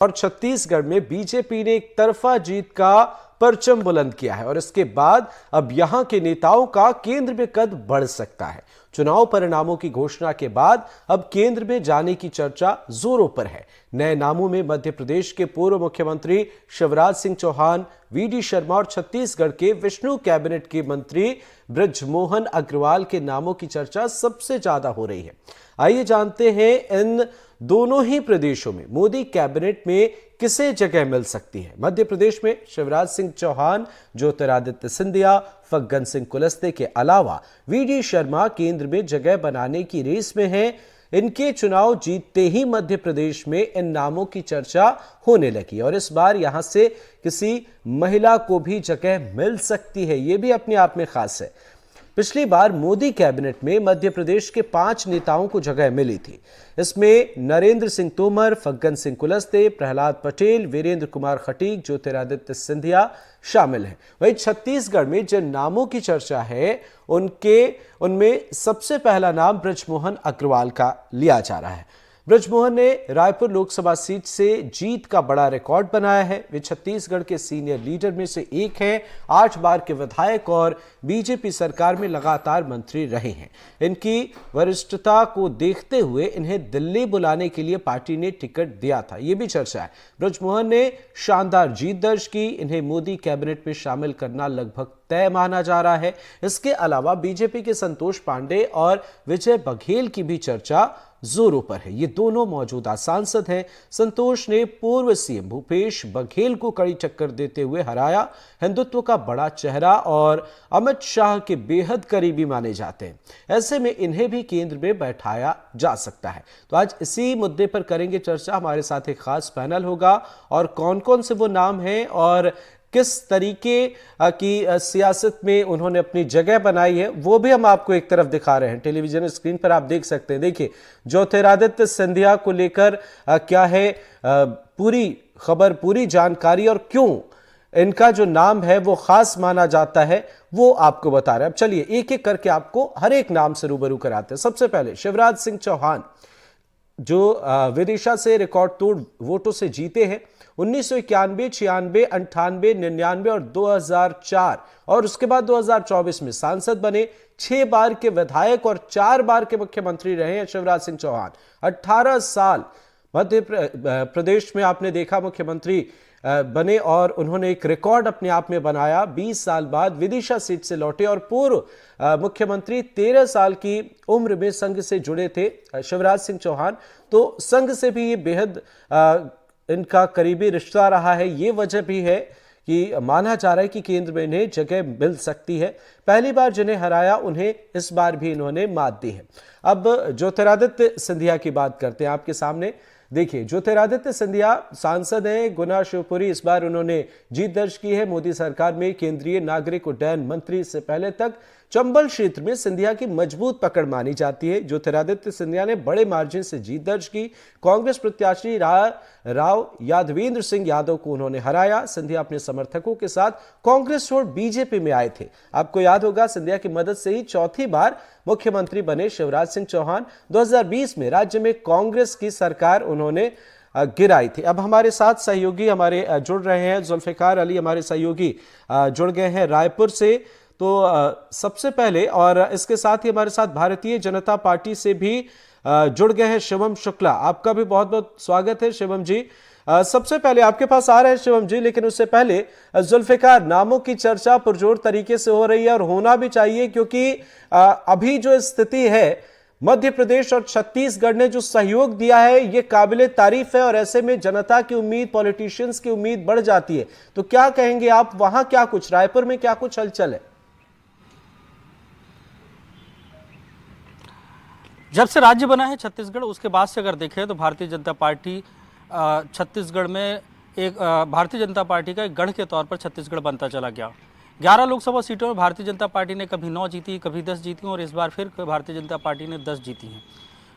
और छत्तीसगढ़ में बीजेपी ने एक तरफा जीत का परचम बुलंद किया है और इसके बाद अब यहां के नेताओं का केंद्र में कद बढ़ सकता है। चुनाव परिणामों की घोषणा के बाद अब केंद्र में जाने की चर्चा जोरों पर है। नए नामों में मध्य प्रदेश के पूर्व मुख्यमंत्री शिवराज सिंह चौहान, वीडी शर्मा और छत्तीसगढ़ के विष्णु कैबिनेट के मंत्री बृजमोहन अग्रवाल के नामों की चर्चा सबसे ज्यादा हो रही है। आइए जानते हैं इन दोनों ही प्रदेशों में मोदी कैबिनेट में किसे जगह मिल सकती है। मध्य प्रदेश में शिवराज सिंह चौहान, ज्योतिरादित्य सिंधिया, फग्गन सिंह कुलस्ते के अलावा वीडी शर्मा केंद्र में जगह बनाने की रेस में हैं। इनके चुनाव जीतते ही मध्य प्रदेश में इन नामों की चर्चा होने लगी और इस बार यहां से किसी महिला को भी जगह मिल सकती है। यह भी अपने आप में खास है। पिछली बार मोदी कैबिनेट में मध्य प्रदेश के 5 नेताओं को जगह मिली थी। इसमें नरेंद्र सिंह तोमर, फग्गन सिंह कुलस्ते, प्रहलाद पटेल, वीरेंद्र कुमार खटीक, ज्योतिरादित्य सिंधिया शामिल हैं। वहीं छत्तीसगढ़ में जिन नामों की चर्चा है उनमें सबसे पहला नाम बृजमोहन अग्रवाल का लिया जा रहा है। बृजमोहन ने रायपुर लोकसभा सीट से जीत का बड़ा रिकॉर्ड बनाया है। वे छत्तीसगढ़ के सीनियर लीडर में से एक हैं। 8 बार के विधायक और बीजेपी सरकार में लगातार मंत्री रहे हैं। इनकी वरिष्ठता को देखते हुए इन्हें दिल्ली बुलाने के लिए पार्टी ने टिकट दिया था, यह भी चर्चा है। बृजमोहन ने शानदार जीत दर्ज की। इन्हें मोदी कैबिनेट में शामिल करना लगभग तय माना जा रहा है। इसके अलावा बीजेपी के संतोष पांडे और विजय बघेल की भी चर्चा जोरों पर है। ये दोनों मौजूदा सांसद हैं। संतोष ने पूर्व सीएम भूपेश बघेल को कड़ी टक्कर देते हुए हराया। हिंदुत्व का बड़ा चेहरा और अमित शाह के बेहद करीबी माने जाते हैं। ऐसे में इन्हें भी केंद्र में बैठाया जा सकता है। तो आज इसी मुद्दे पर करेंगे चर्चा। हमारे साथ एक खास पैनल होगा और कौन कौन से वो नाम हैं और किस तरीके की सियासत में उन्होंने अपनी जगह बनाई है वो भी हम आपको एक तरफ दिखा रहे हैं। टेलीविजन स्क्रीन पर आप देख सकते हैं। देखिए, ज्योतिरादित्य सिंधिया को लेकर क्या है पूरी खबर, पूरी जानकारी और क्यों इनका जो नाम है वो खास माना जाता है वो आपको बता रहे हैं। अब चलिए एक एक करके आपको हर एक नाम से रूबरू कराते हैं। सबसे पहले शिवराज सिंह चौहान, जो विदिशा से रिकॉर्ड तोड़ वोटों से जीते हैं। 1991, 96, 98, 99 और 2004 और उसके बाद 2024 में सांसद बने। 6 बार के विधायक और 4 बार के मुख्यमंत्री रहे हैं शिवराज सिंह चौहान। 18 साल मध्य प्रदेश में आपने देखा मुख्यमंत्री बने और उन्होंने एक रिकॉर्ड अपने आप में बनाया। 20 साल बाद विदिशा सीट से लौटे और पूर्व मुख्यमंत्री 13 साल की उम्र में संघ से जुड़े थे शिवराज सिंह चौहान। तो संघ से भी ये बेहद इनका करीबी रिश्ता रहा है। ये वजह भी है कि माना जा रहा है कि केंद्र में इन्हें जगह मिल सकती है। पहली बार जिन्हें हराया उन्हें इस बार भी इन्होंने मात दी है। अब ज्योतिरादित्य सिंधिया की बात करते हैं आपके सामने। देखिए, ज्योतिरादित्य सिंधिया सांसद हैं गुना शिवपुरी। इस बार उन्होंने जीत दर्ज की है। मोदी सरकार में केंद्रीय नागरिक उड्डयन मंत्री से पहले तक चंबल क्षेत्र में सिंधिया की मजबूत पकड़ मानी जाती है। ज्योतिरादित्य सिंधिया ने बड़े मार्जिन से जीत दर्ज की। कांग्रेस प्रत्याशी राव यादवेंद्र सिंह यादव को उन्होंने हराया। सिंधिया अपने समर्थकों के साथ कांग्रेस छोड़ बीजेपी में आए थे। आपको याद होगा, सिंधिया की मदद से ही 4थी बार मुख्यमंत्री बने शिवराज सिंह चौहान। 2020 में राज्य में कांग्रेस की सरकार उन्होंने गिराई थी। अब हमारे साथ सहयोगी हमारे जुड़ रहे हैं। जुल्फिकार अली हमारे सहयोगी जुड़ गए हैं रायपुर से। तो सबसे पहले और इसके साथ ही हमारे साथ भारतीय जनता पार्टी से भी जुड़ गए हैं शिवम शुक्ला। आपका भी बहुत बहुत स्वागत है शिवम जी। सबसे पहले आपके पास आ रहे हैं शिवम जी, लेकिन उससे पहले जुल्फिकार, नामों की चर्चा पुरजोर तरीके से हो रही है और होना भी चाहिए, क्योंकि अभी जो स्थिति है मध्य प्रदेश और छत्तीसगढ़ ने जो सहयोग दिया है ये काबिले तारीफ है और ऐसे में जनता की उम्मीद, पॉलिटिशियंस की उम्मीद बढ़ जाती है। तो क्या कहेंगे आप, वहां क्या कुछ, रायपुर में क्या कुछ हलचल है? जब से राज्य बना है छत्तीसगढ़, उसके बाद से अगर देखें तो भारतीय जनता पार्टी छत्तीसगढ़ में भारतीय जनता पार्टी का एक गढ़ के तौर पर छत्तीसगढ़ बनता चला गया। 11 लोकसभा सीटों में भारतीय जनता पार्टी ने कभी 9 जीती, कभी 10 जीती और इस बार फिर भारतीय जनता पार्टी ने 10 जीती हैं।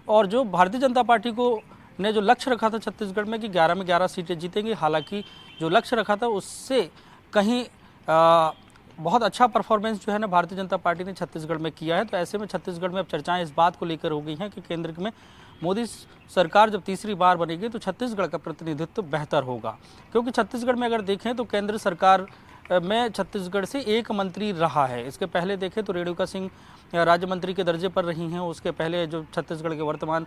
और जो भारतीय जनता पार्टी को ने जो लक्ष्य रखा था छत्तीसगढ़ में कि 11 में 11 सीटें जीतेंगी, हालांकि जो लक्ष्य रखा था उससे कहीं बहुत अच्छा परफॉर्मेंस जो है ना भारतीय जनता पार्टी ने छत्तीसगढ़ में किया है। तो ऐसे में छत्तीसगढ़ में अब चर्चाएं इस बात को लेकर हो गई हैं कि केंद्र में मोदी सरकार जब तीसरी बार बनेगी तो छत्तीसगढ़ का प्रतिनिधित्व बेहतर होगा, क्योंकि छत्तीसगढ़ में अगर देखें तो केंद्र सरकार में छत्तीसगढ़ से एक मंत्री रहा है। इसके पहले देखें तो रेणुका सिंह राज्य मंत्री के दर्जे पर रही हैं। उसके पहले जो छत्तीसगढ़ के वर्तमान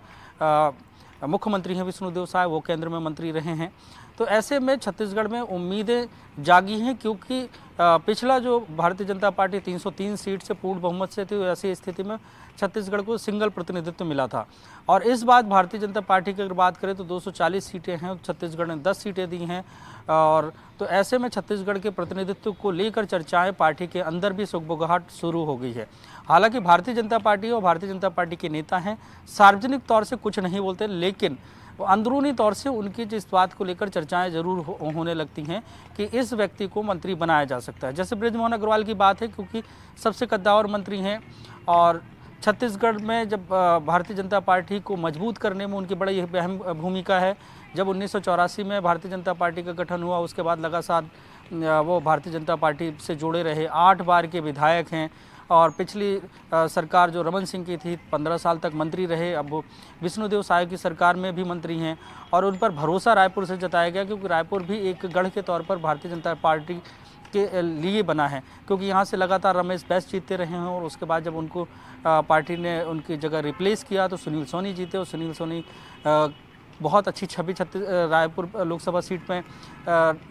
मुख्यमंत्री हैं विष्णुदेव साय, वो केंद्र में मंत्री रहे हैं। तो ऐसे में छत्तीसगढ़ में उम्मीदें जागी हैं, क्योंकि पिछला जो भारतीय जनता पार्टी 303 सीट से पूर्ण बहुमत से थी, ऐसी स्थिति में छत्तीसगढ़ को सिंगल प्रतिनिधित्व मिला था। और इस बात भारतीय जनता पार्टी की अगर बात करें तो 240 सीटें हैं, छत्तीसगढ़ ने 10 सीटें दी हैं। और तो ऐसे में छत्तीसगढ़ के प्रतिनिधित्व को लेकर चर्चाएं पार्टी के अंदर भी सुगबुगाहट शुरू हो गई है। हालांकि भारतीय जनता पार्टी और भारतीय जनता पार्टी के नेता हैं, सार्वजनिक तौर से कुछ नहीं बोलते, लेकिन अंदरूनी तौर से उनकी जिस बात को लेकर चर्चाएं जरूर होने लगती हैं कि इस व्यक्ति को मंत्री बनाया जा सकता है। जैसे बृजमोहन अग्रवाल की बात है, क्योंकि सबसे कद्दावर मंत्री हैं और छत्तीसगढ़ में जब भारतीय जनता पार्टी को मजबूत करने में उनकी बड़ी अहम भूमिका है। जब 1984 में भारतीय जनता पार्टी का गठन हुआ, उसके बाद लगातार वो भारतीय जनता पार्टी से जुड़े रहे, 8 बार के विधायक हैं। और पिछली सरकार जो रमन सिंह की थी 15 साल तक मंत्री रहे, अब वो विष्णुदेव साय की सरकार में भी मंत्री हैं। और उन पर भरोसा रायपुर से जताया गया, क्योंकि रायपुर भी एक गढ़ के तौर पर भारतीय जनता पार्टी के लिए बना है, क्योंकि यहाँ से लगातार रमेश बैस जीतते रहे हैं। और उसके बाद जब उनको पार्टी ने उनकी जगह रिप्लेस किया तो सुनील सोनी जीते, और सुनील सोनी बहुत अच्छी छवि रायपुर लोकसभा सीट में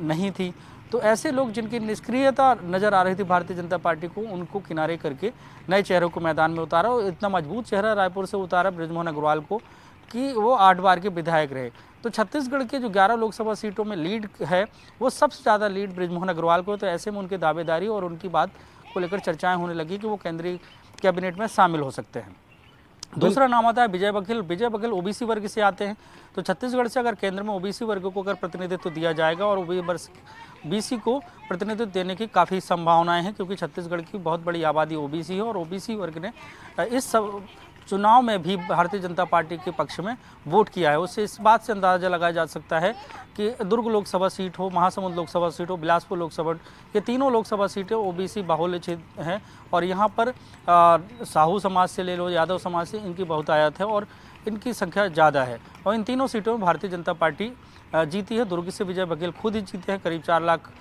नहीं थी। तो ऐसे लोग जिनकी निष्क्रियता नज़र आ रही थी भारतीय जनता पार्टी को, उनको किनारे करके नए चेहरों को मैदान में उतारा। और इतना मजबूत चेहरा रायपुर से उतारा बृजमोहन अग्रवाल को कि वो 8 बार के विधायक रहे। तो छत्तीसगढ़ के जो 11 लोकसभा सीटों में लीड है, वो सबसे ज़्यादा लीड बृजमोहन अग्रवाल को। तो ऐसे में उनकी दावेदारी और उनकी बात को लेकर चर्चाएं होने लगी कि वो केंद्रीय कैबिनेट में शामिल हो सकते हैं। दूसरा नाम आता है विजय बघेल। विजय बघेल ओबीसी वर्ग से आते हैं, तो छत्तीसगढ़ से अगर केंद्र में ओबीसी वर्ग को अगर प्रतिनिधित्व दिया जाएगा, और ओबीसी को प्रतिनिधित्व देने की काफ़ी संभावनाएं हैं, क्योंकि छत्तीसगढ़ की बहुत बड़ी आबादी ओबीसी है। और ओबीसी वर्ग ने इस चुनाव में भी भारतीय जनता पार्टी के पक्ष में वोट किया है। उससे इस बात से अंदाज़ा लगाया जा सकता है कि दुर्ग लोकसभा सीट हो, महासमुंद लोकसभा सीट हो, बिलासपुर लोकसभा, ये तीनों लोकसभा सीटें ओबीसी बाहुल्य क्षेत्र हैं। और यहाँ पर साहू समाज से ले लो, यादव समाज से, इनकी बहुतायत है और इनकी संख्या ज़्यादा है। और इन तीनों सीटों में भारतीय जनता पार्टी जीती है। दुर्ग से विजय बघेल खुद ही जीते हैं, करीब 4 लाख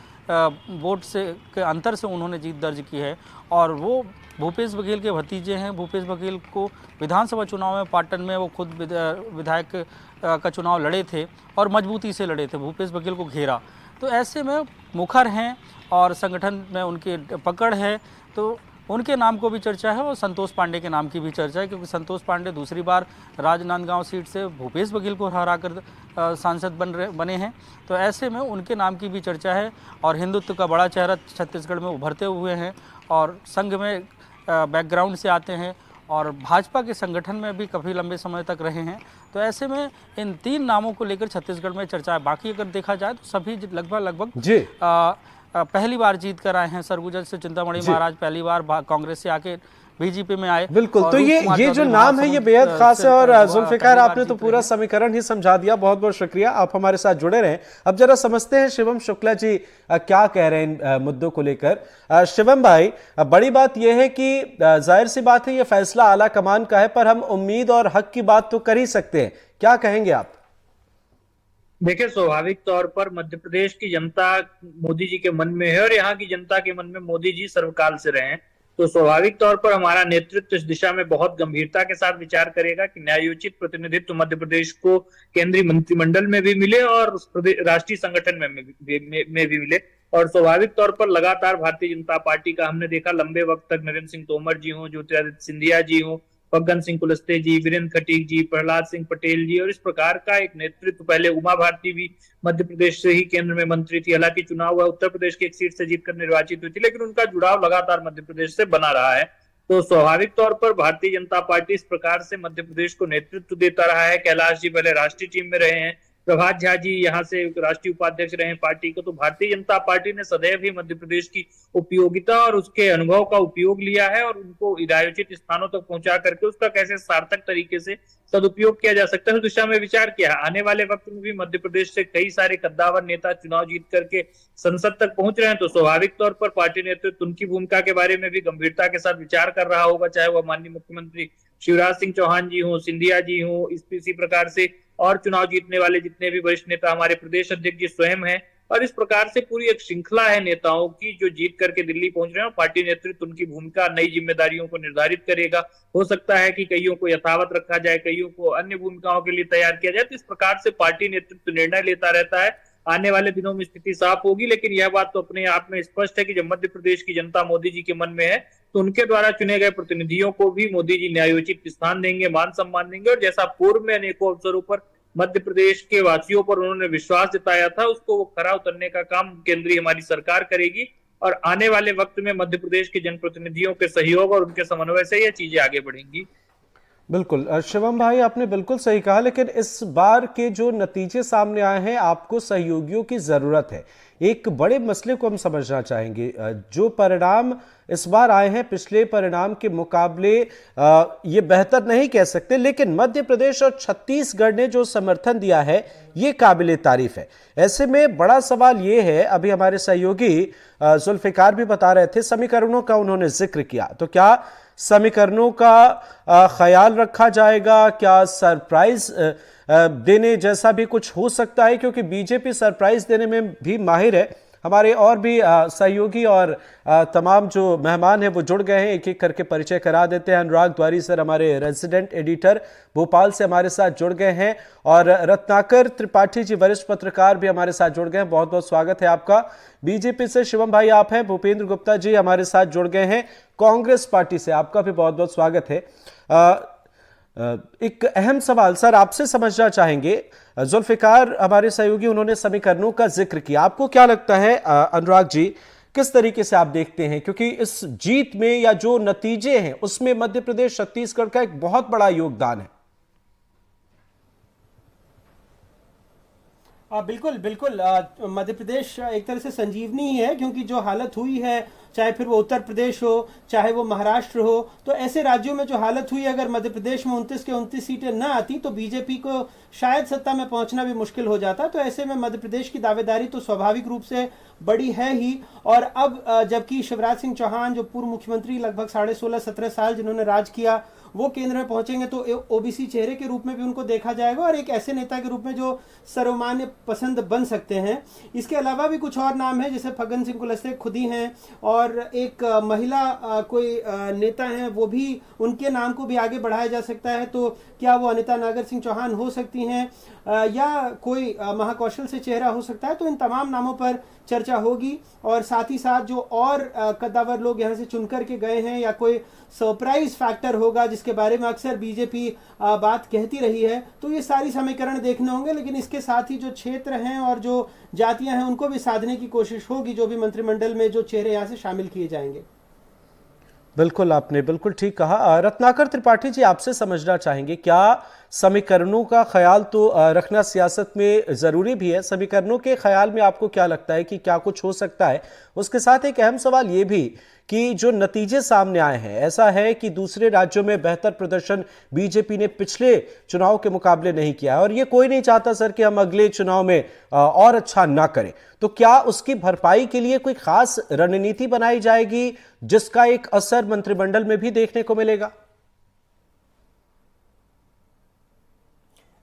वोट से के अंतर से उन्होंने जीत दर्ज की है। और वो भूपेश बघेल के भतीजे हैं। भूपेश बघेल को विधानसभा चुनाव में पाटन में वो खुद विधायक का चुनाव लड़े थे और मजबूती से लड़े थे, भूपेश बघेल को घेरा। तो ऐसे में मुखर हैं और संगठन में उनकी पकड़ है, तो उनके नाम को भी चर्चा है। और संतोष पांडे के नाम की भी चर्चा है, क्योंकि संतोष पांडे दूसरी बार राजनांदगांव सीट से भूपेश बघेल को हराकर सांसद बने हैं। तो ऐसे में उनके नाम की भी चर्चा है। और हिंदुत्व का बड़ा चेहरा छत्तीसगढ़ में उभरते हुए हैं और संघ में बैकग्राउंड से आते हैं और भाजपा के संगठन में भी काफ़ी लंबे समय तक रहे हैं। तो ऐसे में इन 3 नामों को लेकर छत्तीसगढ़ में चर्चा है। बाकी अगर देखा जाए तो सभी लगभग जी पहली बार जीत कर आए हैं। सरगुजा से चिंतामणि महाराज पहली बार कांग्रेस से आके बीजेपी में आए। बिल्कुल, तो ये जो नाम है ये बेहद खास है। और जुल्फिकार, आपने तो पूरा समीकरण ही समझा दिया, बहुत बहुत शुक्रिया, आप हमारे साथ जुड़े रहें। अब जरा समझते हैं शिवम शुक्ला जी क्या कह रहे हैं इन मुद्दों को लेकर। शिवम भाई, बड़ी बात यह है कि जाहिर सी बात है ये फैसला आला कमान का है, पर हम उम्मीद और हक की बात तो कर ही सकते हैं। क्या कहेंगे आप? देखिए, स्वाभाविक तौर पर मध्य प्रदेश की जनता मोदी जी के मन में है और यहाँ की जनता के मन में मोदी जी सर्वकाल से रहे हैं। तो स्वाभाविक तौर पर हमारा नेतृत्व इस दिशा में बहुत गंभीरता के साथ विचार करेगा कि न्यायोचित प्रतिनिधित्व मध्य प्रदेश को केंद्रीय मंत्रिमंडल में भी मिले और राष्ट्रीय संगठन में भी मिले। और स्वाभाविक तौर पर लगातार भारतीय जनता पार्टी का हमने देखा लंबे वक्त तक नरेंद्र सिंह तोमर जी हों, ज्योतिरादित्य सिंधिया जी हों, फग्गन सिंह कुलस्ते जी, वीरेंद्र खटीक जी, प्रहलाद सिंह पटेल जी, और इस प्रकार का एक नेतृत्व। पहले उमा भारती भी मध्य प्रदेश से ही केंद्र में मंत्री थी, हालांकि चुनाव हुआ उत्तर प्रदेश की एक सीट से जीतकर निर्वाचित हुई थी, लेकिन उनका जुड़ाव लगातार मध्य प्रदेश से बना रहा है। तो स्वाभाविक तौर पर भारतीय जनता पार्टी इस प्रकार से मध्य प्रदेश को नेतृत्व देता रहा है। कैलाश जी पहले राष्ट्रीय टीम में रहे हैं, प्रभात झा जी यहाँ से राष्ट्रीय उपाध्यक्ष रहे पार्टी को। तो भारतीय जनता पार्टी ने सदैव ही मध्य प्रदेश की उपयोगिता और उसके अनुभव का उपयोग लिया है और उनको इदायोचित स्थानों तक पहुंचा करके उसका कैसे सार्थक तरीके से सदुपयोग किया जा सकता है उस दिशा में विचार किया है। आने वाले वक्त में भी मध्य प्रदेश से कई सारे कद्दावर नेता चुनाव जीत करके संसद तक पहुंच रहे हैं, तो स्वाभाविक तौर पर पार्टी नेतृत्व उनकी भूमिका के बारे में भी गंभीरता के साथ विचार कर रहा होगा, चाहे वह माननीय मुख्यमंत्री शिवराज सिंह चौहान जी हो, सिंधिया जी हो, इसी प्रकार से और चुनाव जीतने वाले जितने भी वरिष्ठ नेता हमारे प्रदेश अध्यक्ष जी स्वयं हैं। और इस प्रकार से पूरी एक श्रृंखला है नेताओं की जो जीत करके दिल्ली पहुंच रहे हैं। पार्टी नेतृत्व उनकी भूमिका नई जिम्मेदारियों को निर्धारित करेगा। हो सकता है कि कईयों को यथावत रखा जाए, कईयों को अन्य भूमिकाओं के लिए तैयार किया जाए। तो इस प्रकार से पार्टी नेतृत्व निर्णय लेता रहता है। आने वाले दिनों में स्थिति साफ होगी, लेकिन यह बात तो अपने आप में स्पष्ट है कि जब मध्य प्रदेश की जनता मोदी जी के मन में है तो उनके द्वारा चुने गए प्रतिनिधियों को भी मोदी जी न्यायोचित स्थान देंगे, मान सम्मान देंगे। और जैसा पूर्व में अनेकों अवसरों पर मध्य प्रदेश के वासियों पर उन्होंने विश्वास जताया था, उसको वो खरा उतरने का काम केंद्रीय हमारी सरकार करेगी। और आने वाले वक्त में मध्य प्रदेश के जनप्रतिनिधियों के सहयोग और उनके समन्वय से ये चीजें आगे बढ़ेंगी। बिल्कुल शिवम भाई, आपने बिल्कुल सही कहा, लेकिन इस बार के जो नतीजे सामने आए हैं, आपको सहयोगियों की जरूरत है। एक बड़े मसले को हम समझना चाहेंगे। जो परिणाम इस बार आए हैं पिछले परिणाम के मुकाबले ये बेहतर नहीं कह सकते, लेकिन मध्य प्रदेश और छत्तीसगढ़ ने जो समर्थन दिया है ये काबिले तारीफ है। ऐसे में बड़ा सवाल ये है, अभी हमारे सहयोगी जुल्फिकार भी बता रहे थे, समीकरणों का उन्होंने जिक्र किया, तो क्या समीकरणों का ख्याल रखा जाएगा? क्या सरप्राइज देने जैसा भी कुछ हो सकता है? क्योंकि बीजेपी सरप्राइज देने में भी माहिर है। हमारे और भी सहयोगी और तमाम जो मेहमान हैं वो जुड़ गए हैं, एक एक करके परिचय करा देते हैं। अनुराग द्वारी सर हमारे रेजिडेंट एडिटर भोपाल से हमारे साथ जुड़ गए हैं, और रत्नाकर त्रिपाठी जी वरिष्ठ पत्रकार भी हमारे साथ जुड़ गए हैं। बहुत बहुत स्वागत है आपका। बीजेपी से शिवम भाई आप हैं, भूपेंद्र गुप्ता जी हमारे साथ जुड़ गए हैं। कांग्रेस पार्टी से आपका भी बहुत बहुत स्वागत है। एक अहम सवाल सर आपसे समझना चाहेंगे, जुल्फिकार हमारे सहयोगी उन्होंने समीकरणों का जिक्र किया, आपको क्या लगता है अनुराग जी, किस तरीके से आप देखते हैं? क्योंकि इस जीत में या जो नतीजे हैं उसमें मध्य प्रदेश छत्तीसगढ़ का एक बहुत बड़ा योगदान है। बिल्कुल बिल्कुल, मध्य प्रदेश एक तरह से संजीवनी ही है, क्योंकि जो हालत हुई है, चाहे फिर वो उत्तर प्रदेश हो चाहे वो महाराष्ट्र हो, तो ऐसे राज्यों में जो हालत हुई, अगर मध्य प्रदेश में 29 के 29 सीटें न आती तो बीजेपी को शायद सत्ता में पहुंचना भी मुश्किल हो जाता। तो ऐसे में मध्य प्रदेश की दावेदारी तो स्वाभाविक रूप से बड़ी है ही। और अब जबकि शिवराज सिंह चौहान जो पूर्व मुख्यमंत्री लगभग 16.5-17 साल जिन्होंने राज किया, वो केंद्र में पहुंचेंगे तो ओबीसी चेहरे के रूप में भी उनको देखा जाएगा और एक ऐसे नेता के रूप में जो सर्वमान्य पसंद बन सकते हैं। इसके अलावा भी कुछ और नाम है, जैसे फग्गन सिंह कुलस्ते खुद ही हैं, और एक महिला कोई नेता हैं, वो भी, उनके नाम को भी आगे बढ़ाया जा सकता है। तो क्या वो अनिता नागर सिंह चौहान हो सकती हैं या कोई महाकौशल से चेहरा हो सकता है? तो इन तमाम नामों पर चर्चा होगी। और साथ ही साथ जो और कद्दावर लोग यहाँ से चुनकर के गए हैं, या कोई सरप्राइज फैक्टर होगा जिसके बारे में अक्सर बीजेपी बात कहती रही है, तो ये सारी समीकरण देखने होंगे। लेकिन इसके साथ ही जो क्षेत्र हैं और जो जातियां हैं उनको भी साधने की कोशिश होगी, जो भी मंत्रिमंडल में जो चेहरे यहाँ से शामिल किए जाएंगे। बिल्कुल, आपने बिल्कुल ठीक कहा। रत्नाकर त्रिपाठी जी आपसे समझना चाहेंगे, क्या समीकरणों का ख्याल तो रखना सियासत में ज़रूरी भी है? समीकरणों के ख्याल में आपको क्या लगता है कि क्या कुछ हो सकता है? उसके साथ एक अहम सवाल ये भी कि जो नतीजे सामने आए हैं, ऐसा है कि दूसरे राज्यों में बेहतर प्रदर्शन बीजेपी ने पिछले चुनाव के मुकाबले नहीं किया है, और ये कोई नहीं चाहता सर कि हम अगले चुनाव में और अच्छा ना करें। तो क्या उसकी भरपाई के लिए कोई खास रणनीति बनाई जाएगी जिसका एक असर मंत्रिमंडल में भी देखने को मिलेगा?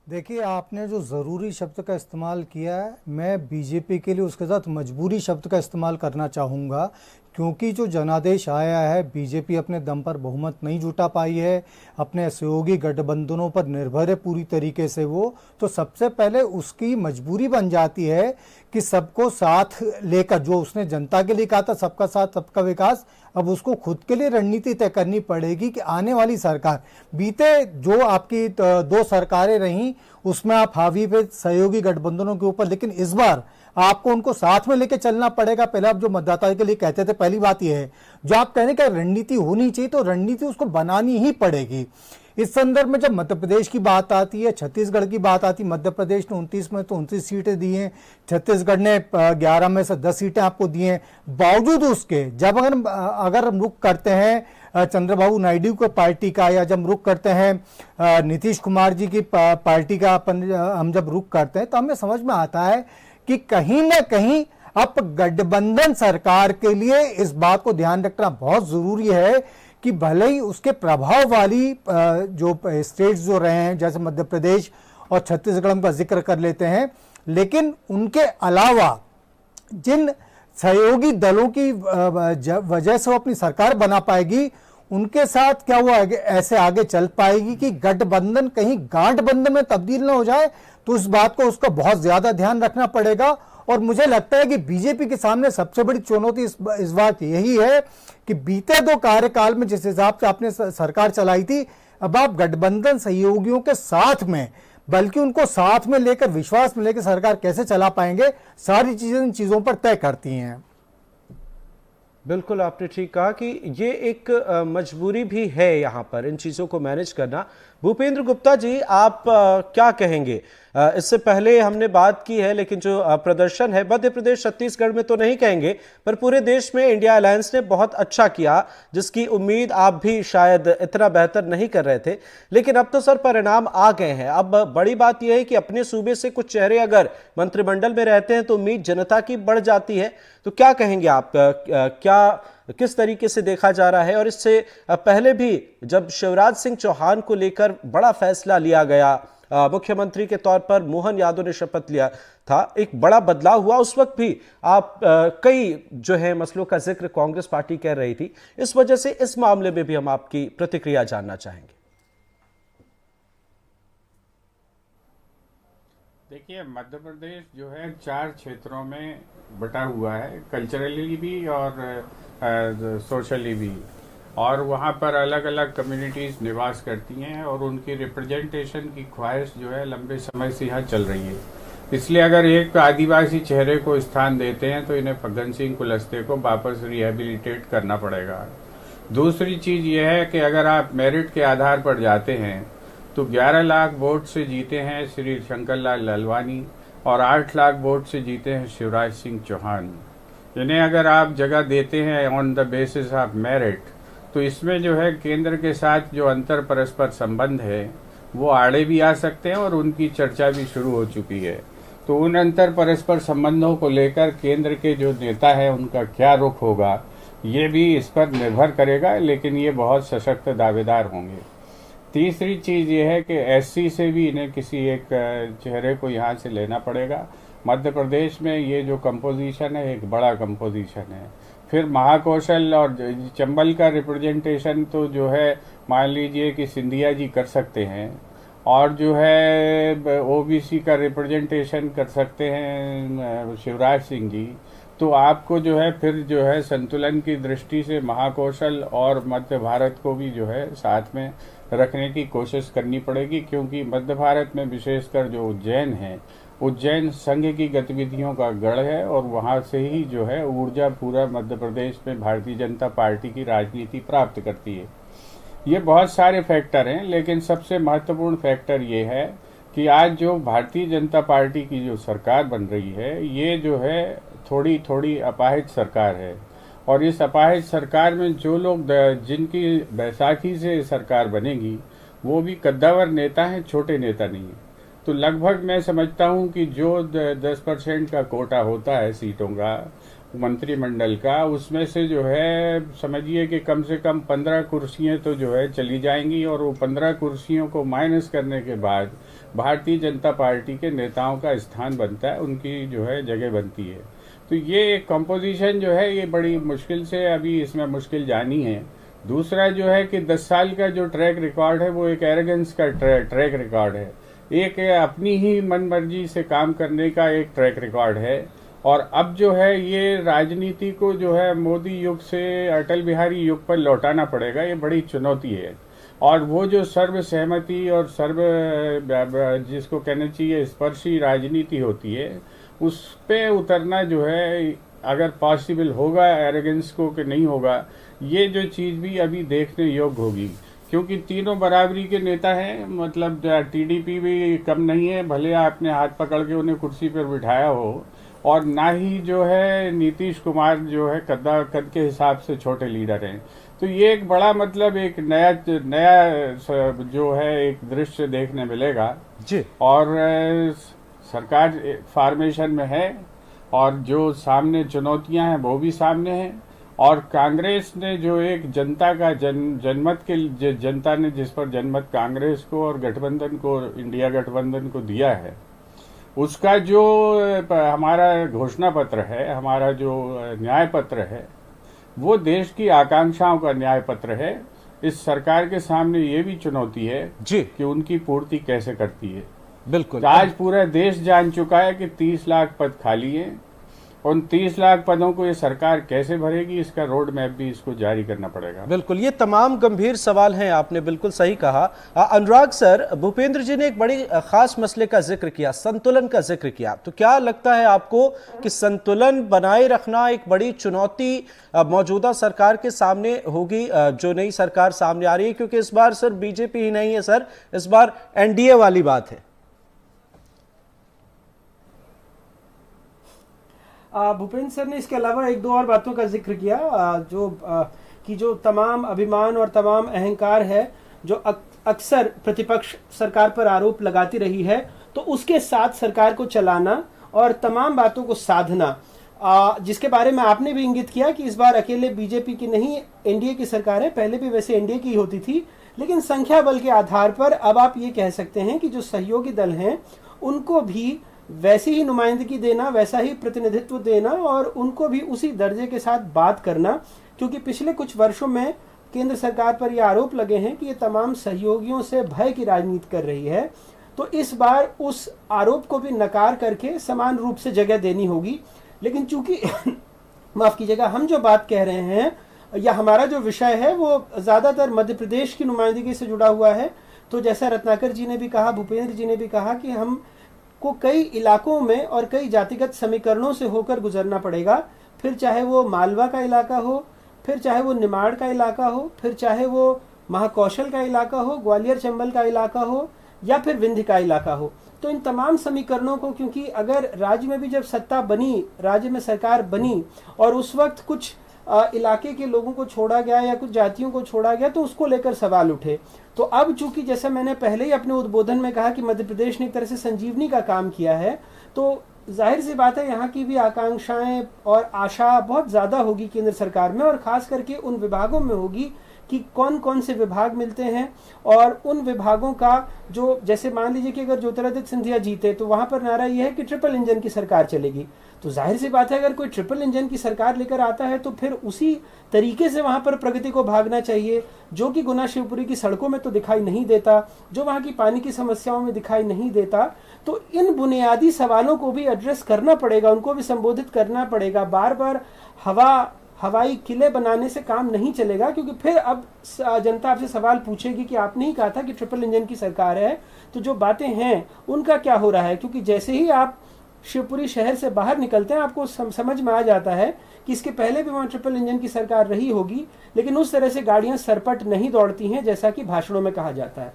देखिए, आपने जो ज़रूरी शब्द का इस्तेमाल किया है, मैं बीजेपी के लिए उसके साथ मजबूरी शब्द का इस्तेमाल करना चाहूँगा, क्योंकि जो जनादेश आया है, बीजेपी अपने दम पर बहुमत नहीं जुटा पाई है, अपने सहयोगी गठबंधनों पर निर्भर है पूरी तरीके से वो, तो सबसे पहले उसकी मजबूरी बन जाती है कि सबको साथ लेकर, जो उसने जनता के लिए कहा था सबका साथ सबका विकास, अब उसको खुद के लिए रणनीति तय करनी पड़ेगी कि आने वाली सरकार, बीते जो आपकी 2 सरकारें रहीं उसमें आप हावी पे सहयोगी गठबंधनों के ऊपर, लेकिन इस बार आपको उनको साथ में लेके चलना पड़ेगा। पहले आप जो मतदाता के लिए कहते थे, पहली बात यह है, जो आप कहने का रणनीति होनी चाहिए, तो रणनीति उसको बनानी ही पड़ेगी। इस संदर्भ में जब मध्य प्रदेश की बात आती है, छत्तीसगढ़ की बात आती है, मध्य प्रदेश ने 29 में तो 29 सीटें दी हैं, छत्तीसगढ़ ने 11 में से 10 सीटें आपको दी हैं। बावजूद उसके जब अगर हम रुख करते हैं चंद्रबाबू नायडू को पार्टी का, या जब रुख करते हैं नीतीश कुमार जी की पार्टी का, हम जब रुख करते हैं तो हमें समझ में आता है कि कहीं ना कहीं अब गठबंधन सरकार के लिए इस बात को ध्यान रखना बहुत जरूरी है कि भले ही उसके प्रभाव वाली जो स्टेट्स जो रहे हैं, जैसे मध्य प्रदेश और छत्तीसगढ़ का जिक्र कर लेते हैं, लेकिन उनके अलावा जिन सहयोगी दलों की वजह से वो अपनी सरकार बना पाएगी, उनके साथ क्या वो ऐसे आगे चल पाएगी कि गठबंधन कहीं गांठबंधन में तब्दील ना हो जाए। तो इस बात को उसका बहुत ज्यादा ध्यान रखना पड़ेगा। और मुझे लगता है कि बीजेपी के सामने सबसे बड़ी चुनौती इस बात यही है कि बीते 2 कार्यकाल में जिस हिसाब से आपने सरकार चलाई थी, अब आप गठबंधन सहयोगियों के साथ में, बल्कि उनको साथ में लेकर, विश्वास में लेकर सरकार कैसे चला पाएंगे, सारी चीजें इन चीजों पर तय करती हैं। बिल्कुल, आपने ठीक कहा कि ये एक मजबूरी भी है यहाँ पर इन चीज़ों को मैनेज करना। भूपेंद्र गुप्ता जी, आप क्या कहेंगे? इससे पहले हमने बात की है, लेकिन जो प्रदर्शन है मध्य प्रदेश छत्तीसगढ़ में तो नहीं कहेंगे, पर पूरे देश में इंडिया अलायंस ने बहुत अच्छा किया, जिसकी उम्मीद आप भी शायद इतना बेहतर नहीं कर रहे थे। लेकिन अब तो सर परिणाम आ गए हैं। अब बड़ी बात यह है कि अपने सूबे से कुछ चेहरे अगर मंत्रिमंडल में रहते हैं तो उम्मीद जनता की बढ़ जाती है। तो क्या कहेंगे आप, किस तरीके से देखा जा रहा है? और इससे पहले भी जब शिवराज सिंह चौहान को लेकर बड़ा फैसला लिया गया, मुख्यमंत्री के तौर पर मोहन यादव ने शपथ लिया था, एक बड़ा बदलाव हुआ, उस वक्त भी आप कई जो है मसलों का जिक्र कांग्रेस पार्टी कर रही थी। इस वजह से इस मामले में भी हम आपकी प्रतिक्रिया जानना चाहेंगे। देखिए, मध्य प्रदेश जो है 4 क्षेत्रों में बटा हुआ है, कल्चरली भी और सोशली भी, और वहाँ पर अलग अलग कम्युनिटीज निवास करती हैं और उनकी रिप्रेजेंटेशन की ख्वाहिश जो है लंबे समय से यहाँ चल रही है। इसलिए अगर एक आदिवासी चेहरे को स्थान देते हैं तो इन्हें फग्गन सिंह कुलस्ते को वापस रिहेबिलिटेट करना पड़ेगा। दूसरी चीज ये है कि अगर आप मेरिट के आधार पर जाते हैं तो 11 लाख वोट से जीते हैं श्री शंकर लाल ललवानी और 8 लाख वोट से जीते हैं शिवराज सिंह चौहान। इन्हें अगर आप जगह देते हैं on the basis of merit, तो इसमें जो है केंद्र के साथ जो अंतर परस्पर संबंध है वो आड़े भी आ सकते हैं और उनकी चर्चा भी शुरू हो चुकी है। तो उन अंतर परस्पर संबंधों को लेकर केंद्र के जो नेता है उनका क्या रुख होगा, ये भी इस पर निर्भर करेगा, लेकिन ये बहुत सशक्त दावेदार होंगे। तीसरी चीज ये है कि एससी से भी इन्हें किसी एक चेहरे को यहाँ से लेना पड़ेगा। मध्य प्रदेश में ये जो कंपोजिशन है एक बड़ा कंपोजिशन है। फिर महाकौशल और चंबल का रिप्रेजेंटेशन तो जो है मान लीजिए कि सिंधिया जी कर सकते हैं, और जो है ओबीसी का रिप्रेजेंटेशन कर सकते हैं शिवराज सिंह जी। तो आपको जो है फिर जो है संतुलन की दृष्टि से महाकौशल और मध्य भारत को भी जो है साथ में रखने की कोशिश करनी पड़ेगी, क्योंकि मध्य भारत में विशेषकर जो उज्जैन है, उज्जैन संघ की गतिविधियों का गढ़ है और वहां से ही जो है ऊर्जा पूरा मध्य प्रदेश में भारतीय जनता पार्टी की राजनीति प्राप्त करती है। ये बहुत सारे फैक्टर हैं, लेकिन सबसे महत्वपूर्ण फैक्टर ये है कि आज जो भारतीय जनता पार्टी की जो सरकार बन रही है, ये जो है थोड़ी थोड़ी अपाहिज सरकार है। और इस अपाहिज सरकार में जो लोग जिनकी बैसाखी से सरकार बनेगी वो भी कद्दावर नेता हैं, छोटे नेता नहीं है। तो लगभग मैं समझता हूं कि जो 10% का कोटा होता है सीटों का मंत्रिमंडल का, उसमें से जो है समझिए कि कम से कम 15 कुर्सियां तो जो है चली जाएंगी, और वो 15 कुर्सियों को माइनस करने के बाद भारतीय जनता पार्टी के नेताओं का स्थान बनता है, उनकी जो है जगह बनती है। तो ये कंपोजिशन जो है ये बड़ी मुश्किल से अभी इसमें मुश्किल जानी है। दूसरा जो है कि 10 साल का जो ट्रैक रिकॉर्ड है वो एक एरोगेंस का ट्रैक रिकॉर्ड है, एक अपनी ही मनमर्जी से काम करने का एक ट्रैक रिकॉर्ड है। और अब जो है ये राजनीति को जो है मोदी युग से अटल बिहारी युग पर लौटाना पड़ेगा, ये बड़ी चुनौती है। और वो जो सर्व सहमति और सर्व जिसको कहना चाहिए स्पर्शी राजनीति होती है, उस पे उतरना जो है अगर पॉसिबल होगा एरोगेंस को कि नहीं होगा, ये जो चीज़ भी अभी देखने योग्य होगी। क्योंकि तीनों बराबरी के नेता हैं, मतलब टीडीपी भी कम नहीं है, भले आपने हाथ पकड़ के उन्हें कुर्सी पर बिठाया हो, और ना ही जो है नीतीश कुमार जो है कद के हिसाब से छोटे लीडर हैं। तो ये एक बड़ा मतलब एक नया जो है एक दृश्य देखने मिलेगा जी। और सरकार फॉर्मेशन में है और जो सामने चुनौतियां हैं वो भी सामने हैं, और कांग्रेस ने जो एक जनता का जनमत के जनता ने जिस पर जनमत कांग्रेस को और गठबंधन को, इंडिया गठबंधन को दिया है, उसका जो हमारा घोषणा पत्र है, हमारा जो न्याय पत्र है, वो देश की आकांक्षाओं का न्याय पत्र है। इस सरकार के सामने ये भी चुनौती है जी कि उनकी पूर्ति कैसे करती है। बिल्कुल। आज पूरा देश जान चुका है कि 30 लाख पद खाली हैं। उन 30 लाख पदों को ये सरकार कैसे भरेगी, इसका रोड मैप भी इसको जारी करना पड़ेगा। बिल्कुल, ये तमाम गंभीर सवाल हैं, आपने बिल्कुल सही कहा। अनुराग सर, भूपेंद्र जी ने एक बड़ी खास मसले का जिक्र किया, संतुलन का जिक्र किया। तो क्या लगता है आपको कि संतुलन बनाए रखना एक बड़ी चुनौती मौजूदा सरकार के सामने होगी, जो नई सरकार सामने आ रही है? क्योंकि इस बार सर बीजेपी ही नहीं है सर, इस बार एनडीए वाली बात है। भूपेंद्र सर ने इसके अलावा एक दो और बातों का जिक्र किया, जो तमाम अभिमान और तमाम अहंकार है जो अक्सर प्रतिपक्ष सरकार पर आरोप लगाती रही है, तो उसके साथ सरकार को चलाना और तमाम बातों को साधना, जिसके बारे में आपने भी इंगित किया कि इस बार अकेले बीजेपी की नहीं, एनडीए की सरकार है। पहले भी वैसे एनडीए की होती थी, लेकिन संख्या बल के आधार पर अब आप ये कह सकते हैं कि जो सहयोगी दल हैं उनको भी वैसी ही नुमाइंदगी देना, वैसा ही प्रतिनिधित्व देना और उनको भी उसी दर्जे के साथ बात करना, क्योंकि पिछले कुछ वर्षों में केंद्र सरकार पर यह आरोप लगे हैं कि ये तमाम सहयोगियों से भय की राजनीति कर रही है। तो इस बार उस आरोप को भी नकार करके समान रूप से जगह देनी होगी। लेकिन चूंकि माफ कीजिएगा, हम जो बात कह रहे हैं या हमारा जो विषय है वो ज्यादातर मध्य प्रदेश की नुमाइंदगी से जुड़ा हुआ है, तो जैसा रत्नाकर जी ने भी कहा, भूपेंद्र जी ने भी कहा कि हम को कई इलाकों में और कई जातिगत समीकरणों से होकर गुजरना पड़ेगा, फिर चाहे वो मालवा का इलाका हो, फिर चाहे वो निमाड़ का इलाका हो, फिर चाहे वो महाकौशल का इलाका हो, ग्वालियर चंबल का इलाका हो या फिर विंध्य का इलाका हो। तो इन तमाम समीकरणों को, क्योंकि अगर राज्य में भी जब सत्ता बनी, राज्य में सरकार बनी और उस वक्त कुछ इलाके के लोगों को छोड़ा गया या कुछ जातियों को छोड़ा गया, तो उसको लेकर सवाल उठे। तो अब चूंकि जैसे मैंने पहले ही अपने उद्बोधन में कहा कि मध्य प्रदेश ने एक तरह से संजीवनी का काम किया है, तो जाहिर सी बात है यहाँ की भी आकांक्षाएं और आशा बहुत ज्यादा होगी केंद्र सरकार में, और खास करके उन विभागों में होगी कि कौन कौन से विभाग मिलते हैं और उन विभागों का जो, जैसे मान लीजिए कि अगर ज्योतिरादित्य सिंधिया जीते तो वहां पर नारा यह है कि ट्रिपल इंजन की सरकार चलेगी। तो जाहिर सी बात है अगर कोई ट्रिपल इंजन की सरकार लेकर आता है तो फिर उसी तरीके से वहां पर प्रगति को भागना चाहिए, जो कि गुना शिवपुरी की सड़कों में तो दिखाई नहीं देता, जो वहां की पानी की समस्याओं में दिखाई नहीं देता। तो इन बुनियादी सवालों को भी एड्रेस करना पड़ेगा, उनको भी संबोधित करना पड़ेगा। बार बार हवाई किले बनाने से काम नहीं चलेगा, क्योंकि फिर अब जनता आपसे सवाल पूछेगी कि आपने ही कहा था कि ट्रिपल इंजन की सरकार है, तो जो बातें हैं उनका क्या हो रहा है। क्योंकि जैसे ही आप शिवपुरी शहर से बाहर निकलते हैं आपको समझ में आ जाता है कि इसके पहले भी वहां ट्रिपल इंजन की सरकार रही होगी, लेकिन उस तरह से गाड़ियां सरपट नहीं दौड़ती हैं जैसा कि भाषणों में कहा जाता है।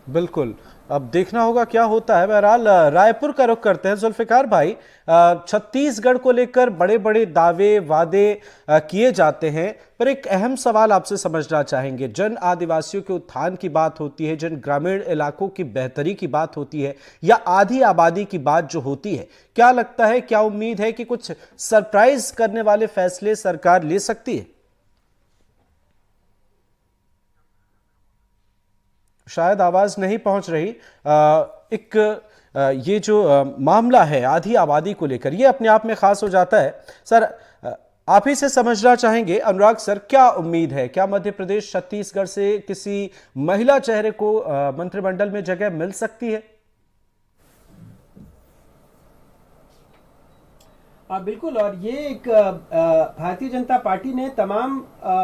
बिल्कुल, अब देखना होगा क्या होता है। बहरहाल रायपुर का रुख करते हैं। जुल्फिकार भाई, छत्तीसगढ़ को लेकर बड़े बड़े दावे वादे किए जाते हैं, पर एक अहम सवाल आपसे समझना चाहेंगे। जन आदिवासियों के उत्थान की बात होती है, जन ग्रामीण इलाकों की बेहतरी की बात होती है, या आधी आबादी की बात जो होती है, क्या लगता है, क्या उम्मीद है कि कुछ सरप्राइज करने वाले फैसले सरकार ले सकती है? शायद आवाज नहीं पहुंच रही। ये जो मामला है आधी आबादी को लेकर, ये अपने आप में खास हो जाता है। सर, आप ही से समझना चाहेंगे, अनुराग सर, क्या उम्मीद है, क्या मध्य प्रदेश छत्तीसगढ़ से किसी महिला चेहरे को मंत्रिमंडल में जगह मिल सकती है? बिल्कुल, और ये एक भारतीय जनता पार्टी ने तमाम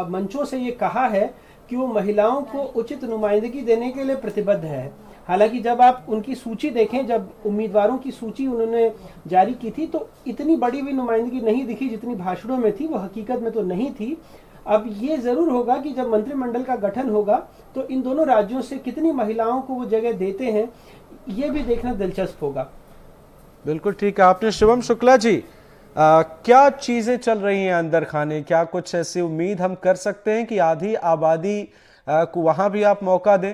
मंचों से ये कहा है कि वो महिलाओं को उचित नुमाइंदगी देने के लिए प्रतिबद्ध है। हालांकि जब आप उनकी सूची देखें, जब उम्मीदवारों की सूची उन्होंने जारी की थी, तो इतनी बड़ी भी नुमाइंदगी नहीं दिखी जितनी भाषणों में थी, वो हकीकत में तो नहीं थी। अब ये जरूर होगा कि जब मंत्रिमंडल का गठन होगा तो इन दोनों राज्यों से कितनी महिलाओं को वो जगह देते हैं, ये भी देखना दिलचस्प होगा। बिल्कुल ठीक है आपने शिवम शुक्ला जी। क्या चीजें चल रही हैं अंदर खाने, क्या कुछ ऐसी उम्मीद हम कर सकते हैं कि आधी आबादी को वहां भी आप मौका दें?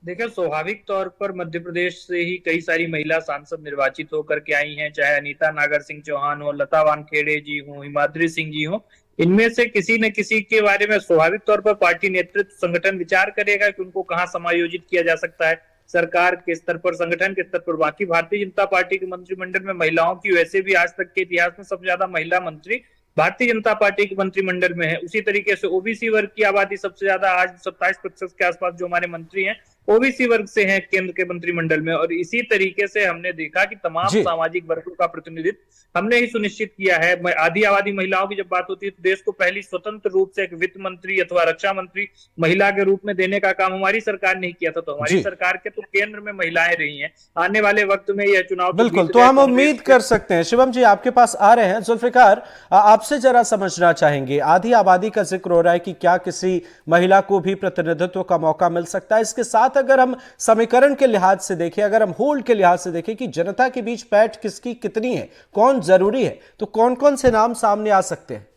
देखिए, स्वाभाविक तौर पर मध्य प्रदेश से ही कई सारी महिला सांसद निर्वाचित होकर के आई हैं, चाहे अनीता नागर सिंह चौहान हो, लता वानखेड़े जी हो, हिमाद्री सिंह जी हो। इनमें से किसी न किसी के बारे में स्वाभाविक तौर पर पार्टी नेतृत्व संगठन विचार करेगा कि उनको कहाँ समायोजित किया जा सकता है, सरकार के स्तर पर, संगठन के स्तर पर। बाकी भारतीय जनता पार्टी के मंत्रिमंडल में महिलाओं की वैसे भी आज तक के इतिहास में सबसे ज्यादा महिला मंत्री भारतीय जनता पार्टी के मंत्रिमंडल में है। उसी तरीके से ओबीसी वर्ग की आबादी सबसे ज्यादा, आज 27% के आसपास जो हमारे मंत्री हैं ओबीसी वर्ग से हैं केंद्र के मंत्रिमंडल में। और इसी तरीके से हमने देखा कि तमाम जी सामाजिक वर्गों का प्रतिनिधित्व हमने ही सुनिश्चित किया है। आधी आबादी महिलाओं की जब बात होती है तो देश को पहली स्वतंत्र रूप से एक वित्त मंत्री अथवा रक्षा मंत्री महिला के रूप में देने का काम हमारी सरकार ने किया था। तो हमारी जी सरकार के तो केंद्र में महिलाएं रही हैं। आने वाले वक्त में यह चुनाव तो बिल्कुल, बीत तो गए, हम कांग्रेस उम्मीद कर सकते हैं। शिवम जी आपके पास आ रहे हैं। जुल्फिकार, आपसे जरा समझना चाहेंगे, आधी आबादी का जिक्र हो रहा है कि क्या किसी महिला को भी प्रतिनिधित्व का मौका मिल सकता है? इसके साथ अगर हम समीकरण के लिहाज से देखें, अगर हम होल्ड के लिहाज से देखें कि जनता के बीच पैठ किसकी कितनी है, कौन जरूरी है, तो कौन कौन से नाम सामने आ सकते हैं?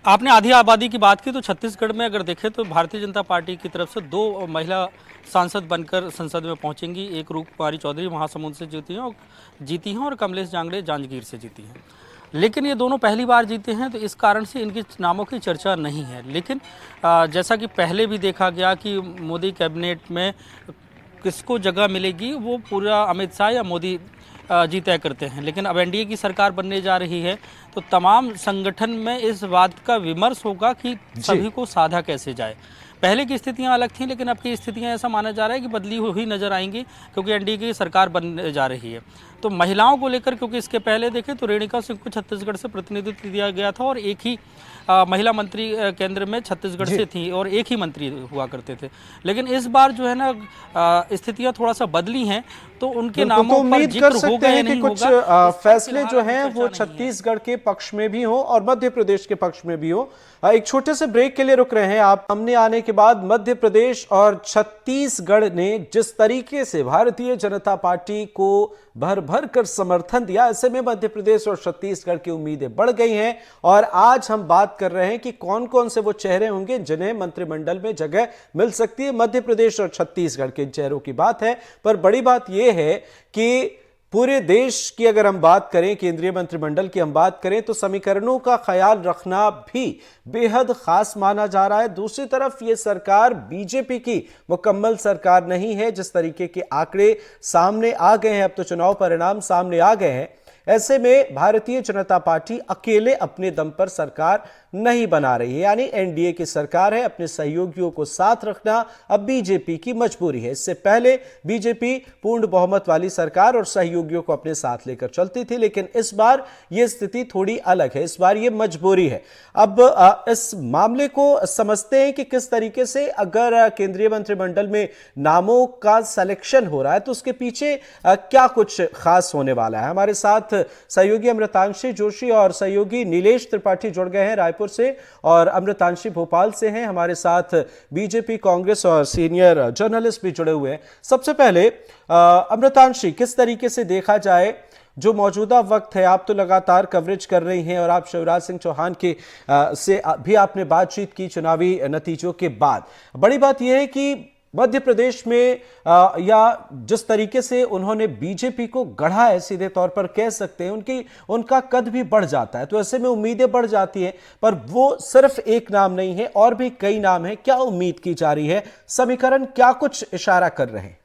आपने आधी आबादी की बात की तो छत्तीसगढ़ में अगर देखें तो भारतीय जनता पार्टी की तरफ से 2 महिला सांसद बनकर संसद में पहुंचेंगी। एक रूप कुमारी चौधरी महासमुंद से जीती हैं और कमलेश जांगड़े जांजगीर से जीती हैं। लेकिन ये दोनों पहली बार जीते हैं तो इस कारण से इनके नामों की चर्चा नहीं है। लेकिन जैसा कि पहले भी देखा गया कि मोदी कैबिनेट में किसको जगह मिलेगी वो पूरा अमित शाह या मोदी जी तय करते हैं। लेकिन अब एनडीए की सरकार बनने जा रही है तो तमाम संगठन में इस बात का विमर्श होगा कि सभी को साधा कैसे जाए। पहले की स्थितियां अलग थीं, लेकिन अब की स्थितियां ऐसा माना जा रहा है कि बदली हुई नजर आएंगी क्योंकि एनडीए की सरकार बनने जा रही है। तो महिलाओं को लेकर, क्योंकि इसके पहले देखें तो रेणुका सिंह को छत्तीसगढ़ से प्रतिनिधित्व दिया गया था और एक ही महिला मंत्री केंद्र में छत्तीसगढ़ से थी और एक ही मंत्री हुआ करते थे। लेकिन इस बार जो है ना स्थितियां थोड़ा सा बदली हैं तो उनके नामों पर उम्मीद कर जिक्र सकते होगा या हैं कि नहीं कुछ होगा, फैसले जो हैं चर्चा वो नहीं है। छत्तीसगढ़ के पक्ष में भी हो और मध्य प्रदेश के पक्ष में भी हो। एक छोटे से ब्रेक के लिए रुक रहे हैं आप। हमने आने के बाद मध्य प्रदेश और छत्तीसगढ़ ने जिस तरीके से भारतीय जनता पार्टी को भर भर कर समर्थन दिया, ऐसे में मध्य प्रदेश और छत्तीसगढ़ की उम्मीदें बढ़ गई हैं। और आज हम बात कर रहे हैं कि कौन कौन से वो चेहरे होंगे जिन्हें मंत्रिमंडल में जगह मिल सकती है। मध्य प्रदेश और छत्तीसगढ़ के चेहरों की बात है, पर बड़ी बात यह है कि पूरे देश की अगर हम बात करें, केंद्रीय मंत्रिमंडल की हम बात करें, तो समीकरणों का ख्याल रखना भी बेहद खास माना जा रहा है। दूसरी तरफ ये सरकार बीजेपी की मुकम्मल सरकार नहीं है। जिस तरीके के आंकड़े सामने आ गए हैं, अब तो चुनाव परिणाम सामने आ गए हैं, ऐसे में भारतीय जनता पार्टी अकेले अपने दम पर सरकार नहीं बना रही है। यानी एनडीए की सरकार है, अपने सहयोगियों को साथ रखना अब बीजेपी की मजबूरी है। इससे पहले बीजेपी पूर्ण बहुमत वाली सरकार और सहयोगियों को अपने साथ लेकर चलती थी, लेकिन इस बार यह स्थिति थोड़ी अलग है। इस बार यह मजबूरी है। अब इस मामले को समझते हैं कि किस तरीके से अगर केंद्रीय मंत्रिमंडल में नामों का सिलेक्शन हो रहा है तो उसके पीछे क्या कुछ खास होने वाला है। हमारे साथ सहयोगी अमृतांशी जोशी और सहयोगी नीलेश त्रिपाठी जुड़ गए हैं रायपुर से, और अमृतांशी भोपाल से हैं। हमारे साथ बीजेपी, कांग्रेस और सीनियर जर्नलिस्ट भी जुड़े हुए हैं। सबसे पहले अमृतांशी, किस तरीके से देखा जाए जो मौजूदा वक्त है, आप तो लगातार कवरेज कर रही हैं और आप शिवराज सिंह चौहान के से भी आपने बातचीत की चुनावी नतीजों के बाद। बड़ी बात यह है कि मध्य प्रदेश में या जिस तरीके से उन्होंने बीजेपी को गढ़ा है, सीधे तौर पर कह सकते हैं उनका कद भी बढ़ जाता है, तो ऐसे में उम्मीदें बढ़ जाती हैं। पर वो सिर्फ एक नाम नहीं है, और भी कई नाम हैं। क्या उम्मीद की जा रही है? समीकरण क्या कुछ इशारा कर रहे हैं?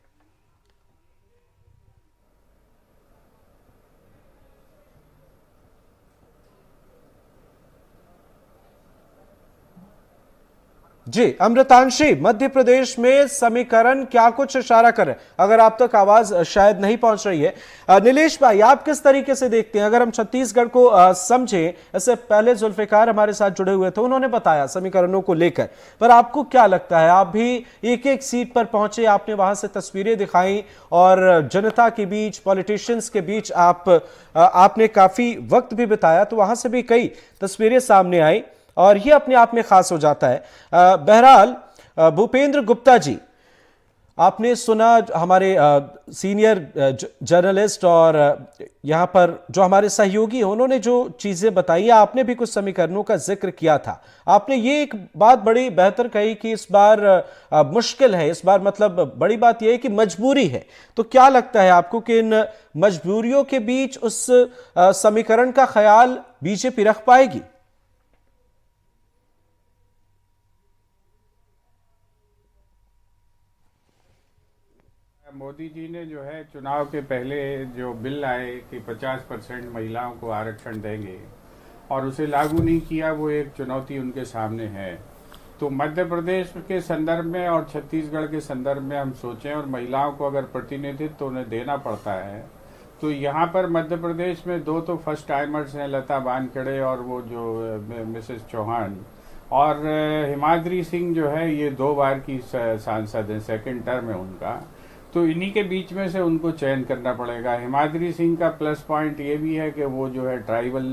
जी अमृतांशी, मध्य प्रदेश में समीकरण क्या कुछ इशारा कर रहे हैं? अगर आप तक आवाज शायद नहीं पहुंच रही है, नीलेश भाई आप किस तरीके से देखते हैं? अगर हम छत्तीसगढ़ को समझे, इससे पहले जुल्फिकार हमारे साथ जुड़े हुए थे, उन्होंने बताया समीकरणों को लेकर, पर आपको क्या लगता है? आप भी एक एक सीट पर पहुंचे, आपने वहां से तस्वीरें दिखाई और जनता के बीच, पॉलिटिशियंस के बीच आपने काफी वक्त भी बिताया, तो वहां से भी कई तस्वीरें सामने आई और ये अपने आप में खास हो जाता है। बहरहाल भूपेंद्र गुप्ता जी, आपने सुना हमारे सीनियर जर्नलिस्ट और यहाँ पर जो हमारे सहयोगी हैं, उन्होंने जो चीजें बताई, आपने भी कुछ समीकरणों का जिक्र किया था। आपने ये एक बात बड़ी बेहतर कही कि इस बार मुश्किल है, इस बार मतलब बड़ी बात यह है कि मजबूरी है। तो क्या लगता है आपको कि इन मजबूरियों के बीच उस समीकरण का ख्याल बीजेपी रख पाएगी? मोदी जी ने जो है चुनाव के पहले जो बिल आए कि 50% महिलाओं को आरक्षण देंगे और उसे लागू नहीं किया, वो एक चुनौती उनके सामने है। तो मध्य प्रदेश के संदर्भ में और छत्तीसगढ़ के संदर्भ में हम सोचें और महिलाओं को अगर प्रतिनिधित्व तो उन्हें देना पड़ता है, तो यहाँ पर मध्य प्रदेश में दो तो फर्स्ट टाइमर्स हैं, लता वानखेड़े और वो जो मिसेस चौहान, और हिमाद्री सिंह जो है ये 2 बार की सांसद हैं, सेकंड टर्म है उनका। तो इन्हीं के बीच में से उनको चयन करना पड़ेगा। हिमाद्री सिंह का प्लस पॉइंट ये भी है कि वो जो है ट्राइबल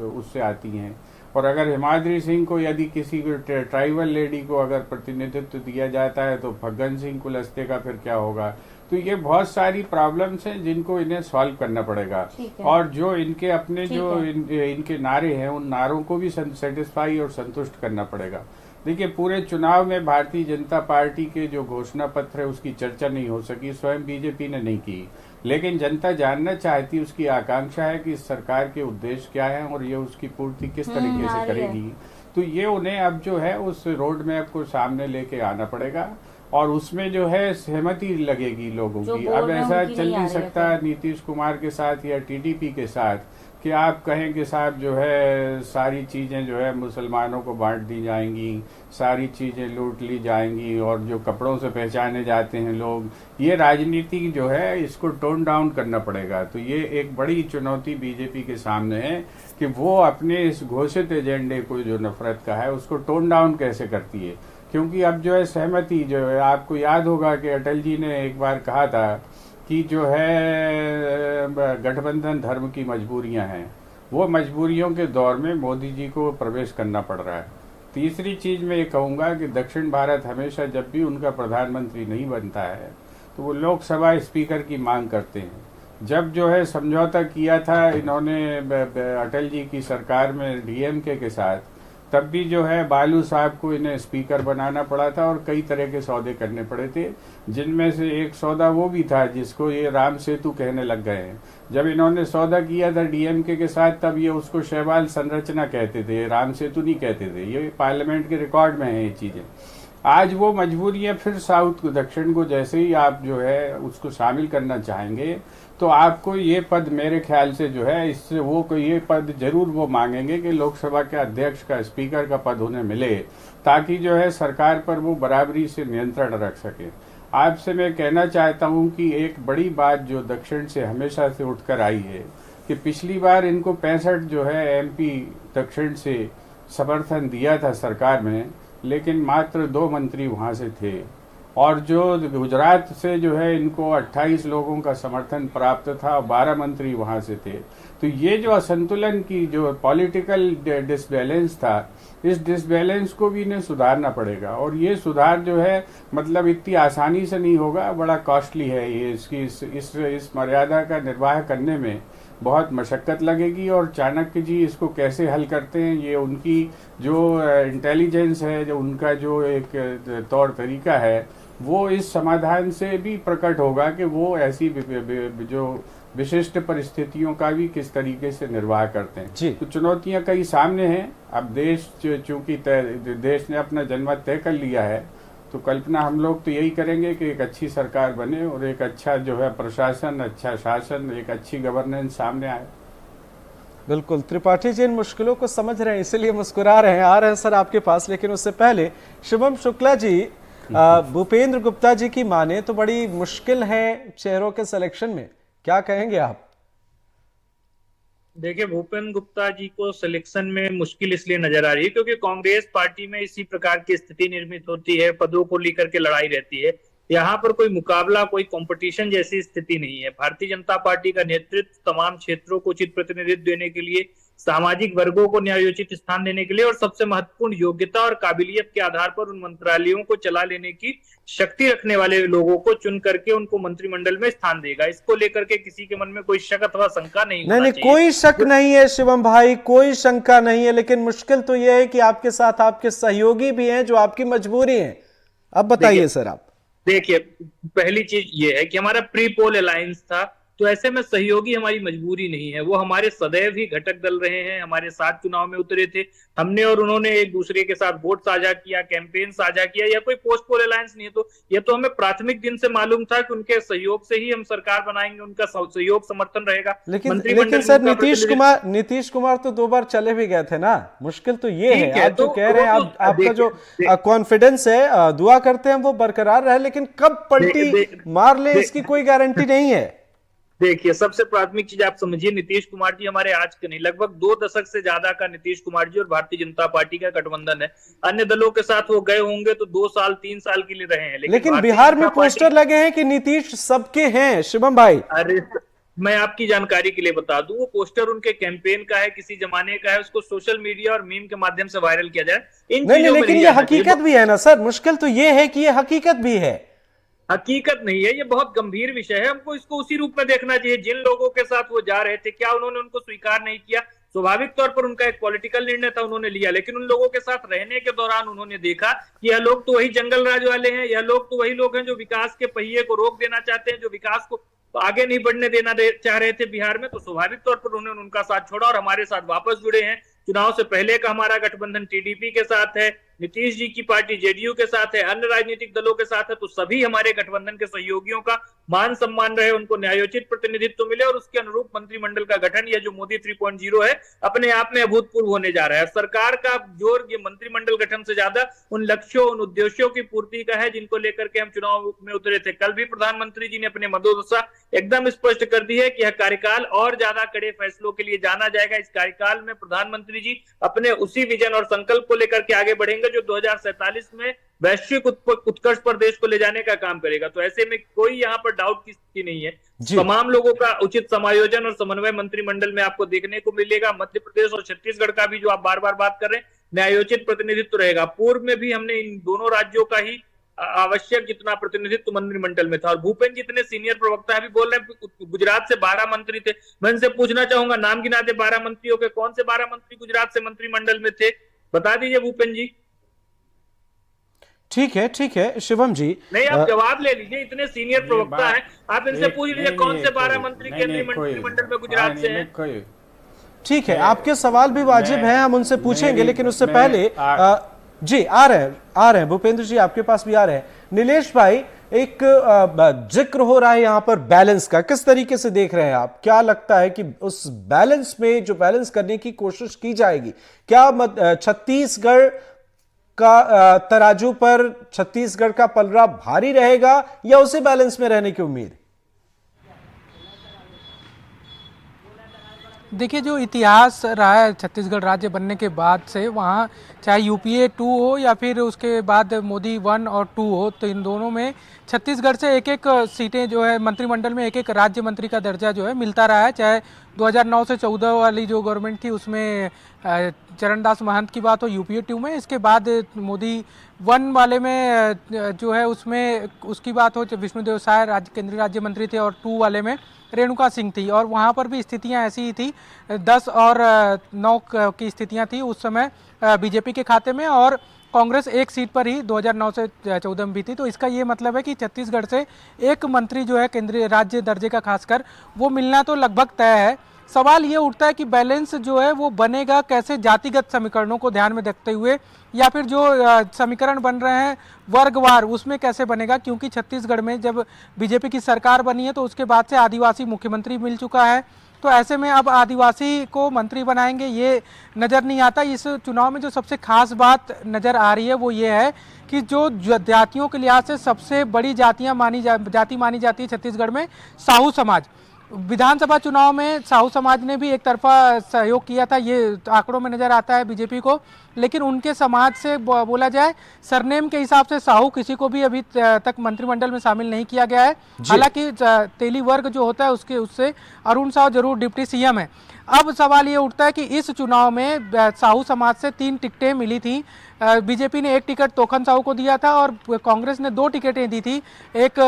उससे आती हैं, और अगर हिमाद्री सिंह को यदि किसी ट्राइबल लेडी को अगर प्रतिनिधित्व दिया जाता है तो फग्गन सिंह कुलस्ते का फिर क्या होगा? तो ये बहुत सारी प्रॉब्लम्स हैं जिनको इन्हें सॉल्व करना पड़ेगा, और जो इनके अपने जो इनके नारे हैं उन नारों को भी सेटिस्फाई और संतुष्ट करना पड़ेगा। देखिए, पूरे चुनाव में भारतीय जनता पार्टी के जो घोषणा पत्र है उसकी चर्चा नहीं हो सकी, स्वयं बीजेपी ने नहीं की, लेकिन जनता जानना चाहती, उसकी आकांक्षा है कि इस सरकार के उद्देश्य क्या है और ये उसकी पूर्ति किस तरीके से करेगी। तो ये उन्हें अब जो है उस रोड मैप को सामने लेके आना पड़ेगा और उसमें जो है सहमति लगेगी लोगों की। अब ऐसा चल नहीं सकता नीतीश कुमार के साथ या टीडीपी के साथ कि आप कहें कि साहब जो है सारी चीजें जो है मुसलमानों को बांट दी जाएंगी, सारी चीजें लूट ली जाएंगी, और जो कपड़ों से पहचाने जाते हैं लोग, ये राजनीति जो है इसको टोन डाउन करना पड़ेगा। तो ये एक बड़ी चुनौती बीजेपी के सामने है कि वो अपने इस घोषित एजेंडे को जो नफरत का है उसको टोन डाउन कैसे करती है। क्योंकि अब जो है सहमति जो है, आपको याद होगा कि अटल जी ने एक बार कहा था कि जो है गठबंधन धर्म की मजबूरियां हैं, वो मजबूरियों के दौर में मोदी जी को प्रवेश करना पड़ रहा है। तीसरी चीज मैं ये कहूँगा कि दक्षिण भारत हमेशा जब भी उनका प्रधानमंत्री नहीं बनता है तो वो लोकसभा स्पीकर की मांग करते हैं। जब जो है समझौता किया था इन्होंने अटल जी की सरकार में डीएमके के साथ, तब भी जो है बालू साहब को इन्हें स्पीकर बनाना पड़ा था और कई तरह के सौदे करने पड़े थे, जिनमें से एक सौदा वो भी था जिसको ये राम सेतु कहने लग गए हैं। जब इन्होंने सौदा किया था डीएमके के साथ तब ये उसको शैवाल संरचना कहते थे, राम सेतु नहीं कहते थे। ये पार्लियामेंट के रिकॉर्ड में है ये चीजें। आज वो मजबूरियां फिर साउथ को, दक्षिण को जैसे ही आप जो है उसको शामिल करना चाहेंगे तो आपको ये पद मेरे ख्याल से जो है इससे वो ये पद जरूर वो मांगेंगे कि लोकसभा के अध्यक्ष का, स्पीकर का पद उन्हें मिले, ताकि जो है सरकार पर वो बराबरी से नियंत्रण रख सके। आपसे मैं कहना चाहता हूं कि एक बड़ी बात जो दक्षिण से हमेशा से उठकर आई है कि पिछली बार इनको 65 जो है एमपी दक्षिण से समर्थन दिया था सरकार में, लेकिन मात्र 2 मंत्री वहां से थे, और जो गुजरात से जो है इनको 28 लोगों का समर्थन प्राप्त था, 12 मंत्री वहां से थे। तो ये जो असंतुलन की जो पॉलिटिकल डिसबैलेंस था, इस डिसबैलेंस को भी इन्हें सुधारना पड़ेगा, और ये सुधार जो है मतलब इतनी आसानी से नहीं होगा, बड़ा कॉस्टली है ये। इसकी इस मर्यादा का निर्वाह करने में बहुत मशक्कत लगेगी, और चाणक्य जी इसको कैसे हल करते हैं, ये उनकी जो इंटेलिजेंस है, जो उनका जो एक तौर तरीका है, वो इस समाधान से भी प्रकट होगा कि वो ऐसी जो विशिष्ट परिस्थितियों का भी किस तरीके से निर्वाह करते हैं। तो चुनौतियां कई सामने हैं। अब देश चूंकि देश ने अपना जनमत तय कर लिया है, तो कल्पना हम लोग तो यही करेंगे कि एक अच्छी सरकार बने और एक अच्छा जो है प्रशासन, अच्छा शासन, एक अच्छी गवर्नेंस सामने आए। बिल्कुल, त्रिपाठी जी इन मुश्किलों को समझ रहे हैं, इसीलिए मुस्कुरा रहे हैं। आ रहे हैं सर आपके पास, लेकिन उससे पहले शुभम शुक्ला जी, भूपेंद्र गुप्ता जी की माने तो बड़ी मुश्किल है चेहरों के सिलेक्शन में, क्या कहेंगे आप? देखिए, भूपेंद्र गुप्ता जी को सिलेक्शन में मुश्किल इसलिए नजर आ रही है क्योंकि कांग्रेस पार्टी में इसी प्रकार की स्थिति निर्मित होती है, पदों को लेकर के लड़ाई रहती है। यहाँ पर कोई मुकाबला, कोई कंपटीशन जैसी स्थिति नहीं है। भारतीय जनता पार्टी का नेतृत्व तमाम क्षेत्रों को उचित प्रतिनिधित्व देने के लिए, सामाजिक वर्गों को न्यायोचित स्थान देने के लिए और सबसे महत्वपूर्ण योग्यता और काबिलियत के आधार पर उन मंत्रालयों को चला लेने की शक्ति रखने वाले लोगों को चुन करके उनको मंत्रिमंडल में स्थान देगा। इसको लेकर के किसी के मन में कोई शक अथवा शंका नहीं, कोई शक नहीं है शिवम भाई, कोई शंका नहीं है, लेकिन मुश्किल तो यह है कि आपके साथ आपके सहयोगी भी हैं जो आपकी मजबूरी है। अब बताइए सर आप। देखिए, पहली चीज ये है कि हमारा प्री पोल अलायंस था, तो ऐसे में सहयोगी हमारी मजबूरी नहीं है, वो हमारे सदैव ही घटक दल रहे हैं, हमारे साथ चुनाव में उतरे थे। हमने और उन्होंने एक दूसरे के साथ वोट साझा किया, कैंपेन साझा किया, या कोई पोस्ट पोल अलायंस नहीं है। तो ये तो हमें प्राथमिक दिन से मालूम था कि उनके सहयोग से ही हम सरकार बनाएंगे, उनका सहयोग समर्थन रहेगा। लेकिन सर नीतीश कुमार तो 2 बार चले भी गए थे ना, मुश्किल तो ये है। आप जो कह रहे हैं, आपका जो कॉन्फिडेंस है, दुआ करते हैं वो बरकरार रहे, लेकिन कब पलटी मार ले इसकी कोई गारंटी नहीं है। देखिए, सबसे प्राथमिक चीज आप समझिए, नीतीश कुमार जी हमारे आज के नहीं, लगभग 2 दशक से ज्यादा का नीतीश कुमार जी और भारतीय जनता पार्टी का गठबंधन है। अन्य दलों के साथ वो गए होंगे तो 2 साल 3 साल के लिए रहे हैं, लेकिन बिहार में पोस्टर लगे हैं कि नीतीश सबके हैं शिवम भाई। अरे, मैं आपकी जानकारी के लिए बता दूं, वो पोस्टर उनके कैंपेन का है, किसी जमाने का है, उसको सोशल मीडिया और मीम के माध्यम से वायरल किया जाए। नहीं, लेकिन ये हकीकत भी है ना सर, मुश्किल तो ये है कि ये हकीकत भी है। हकीकत नहीं है, ये बहुत गंभीर विषय है, हमको इसको उसी रूप में देखना चाहिए। जिन लोगों के साथ वो जा रहे थे, क्या उन्होंने उनको स्वीकार नहीं किया? स्वाभाविक तौर पर उनका एक पॉलिटिकल निर्णय था, उन्होंने लिया, लेकिन उन लोगों के साथ रहने के दौरान उन्होंने देखा कि यह लोग तो वही जंगल राज वाले हैं, यह लोग तो वही लोग हैं जो विकास के पहिए को रोक देना चाहते हैं, जो विकास को आगे नहीं बढ़ने देना चाह रहे थे बिहार में। तो स्वाभाविक तौर पर उन्होंने उनका साथ छोड़ा और हमारे साथ वापस जुड़े हैं। चुनाव से पहले का हमारा गठबंधन टीडीपी के साथ है, नीतीश जी की पार्टी जेडीयू के साथ है, अन्य राजनीतिक दलों के साथ है। तो सभी हमारे गठबंधन के सहयोगियों का मान सम्मान रहे, उनको न्यायोचित प्रतिनिधित्व मिले और उसके अनुरूप मंत्रिमंडल का गठन, यह जो मोदी 3.0 है, अपने आप में अभूतपूर्व होने जा रहा है। सरकार का जोर ये मंत्रिमंडल गठन से ज्यादा उन लक्ष्यों, उन उद्देश्यों की पूर्ति का है जिनको लेकर के हम चुनाव में उतरे थे। कल भी प्रधानमंत्री जी ने अपने मनोदशा एकदम स्पष्ट कर दी है कि यह कार्यकाल और ज्यादा कड़े फैसलों के लिए जाना जाएगा। इस कार्यकाल में प्रधानमंत्री जी अपने उसी विजन और संकल्प को लेकर के आगे बढ़ेंगे जो 2047 में वैश्विक उत्कर्ष पर देश को ले जाने का काम करेगा। तो ऐसे में कोई यहाँ पर डाउट की स्थिति नहीं है। तमाम लोगों का उचित समायोजन और समन्वय मंत्रिमंडल में आपको देखने को मिलेगा। मध्य प्रदेश और छत्तीसगढ़ का भी जो आप बार बार बात कर रहे हैं, न्यायोचित प्रतिनिधित्व रहेगा। पूर्व में भी हमने इन दोनों राज्यों का ही आवश्यक जितना प्रतिनिधित्व मंत्रिमंडल में था। और भूपेंद्र जितने सीनियर प्रवक्ता है, अभी बोल रहे हैं गुजरात से 12 मंत्री थे। मैं इनसे पूछना चाहूंगा, नाम गिना दे 12 मंत्रियों के, कौन से 12 मंत्री गुजरात से मंत्रिमंडल में थे? बता दीजिए भूपेंद्र जी। ठीक है शिवम जी, नहीं, आप जवाब ले लीजिए, इतने सीनियर प्रवक्ता हैं, आप इनसे पूछ लीजिए कौन से 12 मंत्री केंद्रीय मंत्रिमंडल में गुजरात से हैं। ठीक है, आपके सवाल भी वाजिब हैं, हम उनसे पूछेंगे, लेकिन उससे पहले जी आ रहे हैं भूपेंद्र जी, आपके पास भी आ रहे हैं। नीलेश भाई, एक जिक्र हो रहा है यहाँ पर बैलेंस का, किस तरीके से देख रहे हैं आप? क्या लगता है कि उस बैलेंस में जो बैलेंस करने की कोशिश की जाएगी, क्या छत्तीसगढ़ का तराजू पर छत्तीसगढ़ का पलड़ा भारी रहेगा या उसे बैलेंस में रहने की उम्मीद? देखिए, जो इतिहास रहा है छत्तीसगढ़ राज्य बनने के बाद से, वहाँ चाहे यूपीए 2 हो या फिर उसके बाद मोदी 1 और 2 हो, तो इन दोनों में छत्तीसगढ़ से एक एक सीटें जो है मंत्रिमंडल में एक एक राज्य मंत्री का दर्जा जो है मिलता रहा है। चाहे 2009 से 14 वाली जो गवर्नमेंट थी उसमें चरणदास महंत की बात हो यूपीए 2 में, इसके बाद मोदी 1 वाले में जो है उसमें उसकी बात हो, विष्णुदेव साय केंद्रीय राज्य मंत्री थे, और 2 वाले में रेणुका सिंह थी। और वहाँ पर भी स्थितियाँ ऐसी ही थी, 10 और 9 की स्थितियाँ थी उस समय बीजेपी के खाते में, और कांग्रेस एक सीट पर ही 2009 से 14 में भी थी। तो इसका ये मतलब है कि छत्तीसगढ़ से एक मंत्री जो है केंद्रीय राज्य दर्जे का खासकर, वो मिलना तो लगभग तय है। सवाल ये उठता है कि बैलेंस जो है वो बनेगा कैसे, जातिगत समीकरणों को ध्यान में रखते हुए, या फिर जो समीकरण बन रहे हैं वर्गवार, उसमें कैसे बनेगा? क्योंकि छत्तीसगढ़ में जब बीजेपी की सरकार बनी है तो उसके बाद से आदिवासी मुख्यमंत्री मिल चुका है, तो ऐसे में अब आदिवासी को मंत्री बनाएंगे ये नज़र नहीं आता। इस चुनाव में जो सबसे खास बात नज़र आ रही है वो ये है कि जो जातियों के लिहाज से सबसे बड़ी जाति मानी जाती है छत्तीसगढ़ में, साहू समाज। विधानसभा चुनाव में साहू समाज ने भी एक तरफा सहयोग किया था, ये आंकड़ों में नजर आता है बीजेपी को, लेकिन उनके समाज से बोला जाए सरनेम के हिसाब से साहू किसी को भी अभी तक मंत्रिमंडल में शामिल नहीं किया गया है। हालांकि तेली वर्ग जो होता है उससे अरुण साहू जरूर डिप्टी सीएम है। अब सवाल ये उठता है कि इस चुनाव में साहू समाज से 3 टिकटें मिली थी। बीजेपी ने 1 टिकट तोखन साहू को दिया था और कांग्रेस ने 2 टिकटें दी थी, एक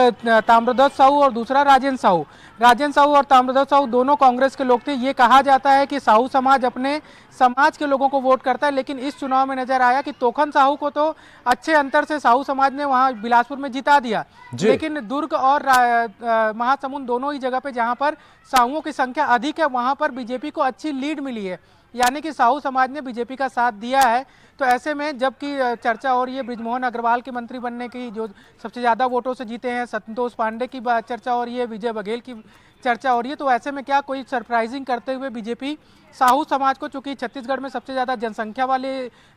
ताम्रध्वज साहू और दूसरा राजेंद्र साहू। राजेंद्र साहू और ताम्रध्वज साहू दोनों कांग्रेस के लोग थे। ये कहा जाता है कि साहू समाज अपने समाज के लोगों को वोट करता है, लेकिन इस चुनाव में नजर आया कि तोखन साहू को तो अच्छे अंतर से साहू समाज ने वहां बिलासपुर में जिता दिया, लेकिन दुर्ग और महासमुंद दोनों ही जगह पे जहां पर साहुओं की संख्या अधिक है वहां पर बीजेपी को अच्छी लीड मिली है, यानी कि साहू समाज ने बीजेपी का साथ दिया है। तो ऐसे में जबकि चर्चा हो रही है बृजमोहन अग्रवाल के मंत्री बनने की, जो सबसे ज़्यादा वोटों से जीते हैं, संतोष पांडे की चर्चा हो रही है, विजय बघेल की चर्चा हो रही है, तो ऐसे में क्या कोई सरप्राइजिंग करते हुए बीजेपी साहू समाज को, चूंकि छत्तीसगढ़ में सबसे ज़्यादा जनसंख्या वाले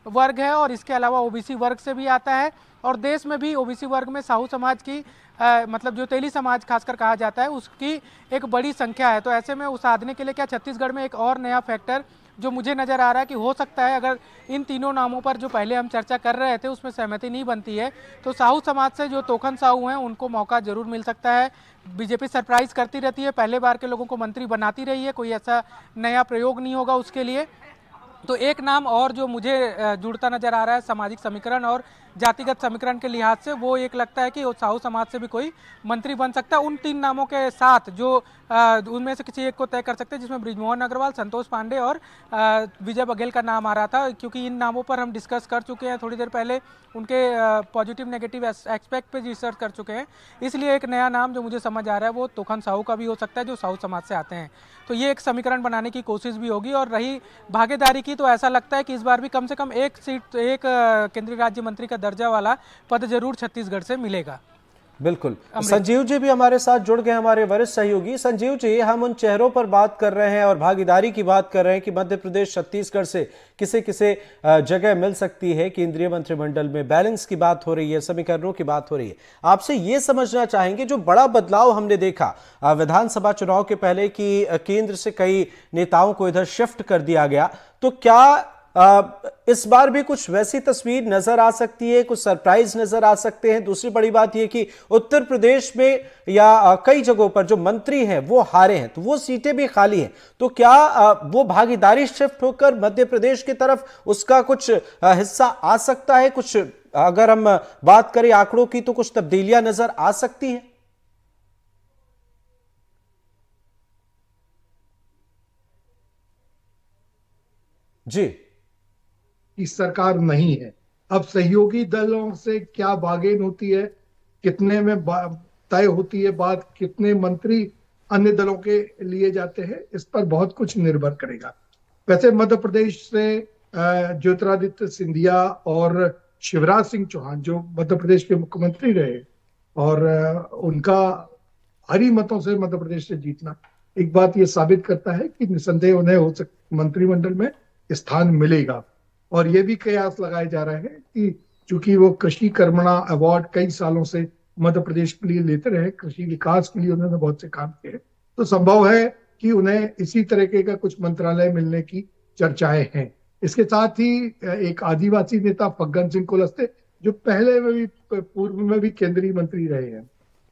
वर्ग है और इसके अलावा ओबीसी वर्ग से भी आता है और देश में भी ओबीसी वर्ग में साहू समाज की मतलब जो तेली समाज खासकर कहा जाता है उसकी एक बड़ी संख्या है। तो ऐसे में उस साधने के लिए क्या छत्तीसगढ़ में एक और नया फैक्टर जो मुझे नज़र आ रहा है कि हो सकता है अगर इन तीनों नामों पर जो पहले हम चर्चा कर रहे थे उसमें सहमति नहीं बनती है तो साहू समाज से जो तोखन साहू हैं उनको मौका जरूर मिल सकता है। बीजेपी सरप्राइज करती रहती है, पहले बार के लोगों को मंत्री बनाती रही है, कोई ऐसा नया प्रयोग नहीं होगा उसके लिए। तो एक नाम और जो मुझे जुड़ता नजर आ रहा है सामाजिक समीकरण और जातिगत समीकरण के लिहाज से, वो एक लगता है कि साहू समाज से भी कोई मंत्री बन सकता है। उन 3 नामों के साथ जो उनमें से किसी एक को तय कर सकते हैं, जिसमें बृजमोहन अग्रवाल, संतोष पांडे और विजय बघेल का नाम आ रहा था, क्योंकि इन नामों पर हम डिस्कस कर चुके हैं थोड़ी देर पहले, उनके पॉजिटिव नेगेटिव एस्पेक्ट पे रिसर्च कर चुके हैं। इसलिए एक नया नाम जो मुझे समझ आ रहा है वो तोखन साहू का भी हो सकता है जो साहू समाज से आते हैं। तो ये एक समीकरण बनाने की कोशिश भी होगी। और रही भागीदारी की, तो ऐसा लगता है कि इस बार भी कम से कम एक सीट, एक केंद्रीय राज्य मंत्री का दर्जा वाला पद जरूर छत्तीसगढ़ से मिलेगा। बिल्कुल। संजीव जी भी हमारे साथ जुड़ गए, हमारे वरिष्ठ सहयोगी। संजीव जी, हम उन चेहरों पर बात कर रहे हैं और भागीदारी की बात कर रहे हैं कि मध्य प्रदेश छत्तीसगढ़ से किसे किसे जगह मिल सकती है केंद्रीय मंत्रिमंडल में, बैलेंस की बात हो रही है, समीकरणों की बात हो रही है। आपसे ये समझना चाहेंगे जो बड़ा बदलाव हमने देखा विधानसभा चुनाव के पहले कि केंद्र से कई नेताओं को इधर शिफ्ट कर दिया गया, तो क्या इस बार भी कुछ वैसी तस्वीर नजर आ सकती है, कुछ सरप्राइज नजर आ सकते हैं? दूसरी बड़ी बात यह कि उत्तर प्रदेश में या कई जगहों पर जो मंत्री हैं वो हारे हैं, तो वो सीटें भी खाली हैं, तो क्या वो भागीदारी शिफ्ट होकर मध्य प्रदेश की तरफ उसका कुछ हिस्सा आ सकता है? कुछ अगर हम बात करें आंकड़ों की तो कुछ तब्दीलियां नजर आ सकती हैं? जी, की सरकार नहीं है। अब सहयोगी दलों से क्या बार्गेन होती है, कितने में तय होती है बात, कितने मंत्री अन्य दलों के लिए जाते हैं, इस पर बहुत कुछ निर्भर करेगा। वैसे मध्य प्रदेश से ज्योतिरादित्य सिंधिया और शिवराज सिंह चौहान जो मध्य प्रदेश के मुख्यमंत्री रहे और उनका भारी मतों से मध्य प्रदेश से जीतना एक बात ये साबित करता है कि निसंदेह उन्हें हो सकता मंत्रिमंडल में स्थान मिलेगा। और ये भी कयास लगाए जा रहे हैं कि चूंकि वो कृषि कर्मणा अवार्ड कई सालों से मध्य प्रदेश के लिए लेते रहे, कृषि विकास के लिए उन्होंने बहुत से काम किए, तो संभव है कि उन्हें इसी तरीके का कुछ मंत्रालय मिलने की चर्चाएं हैं। इसके साथ ही एक आदिवासी नेता फग्गन सिंह कुलस्ते जो पहले में भी पूर्व में भी केंद्रीय मंत्री रहे हैं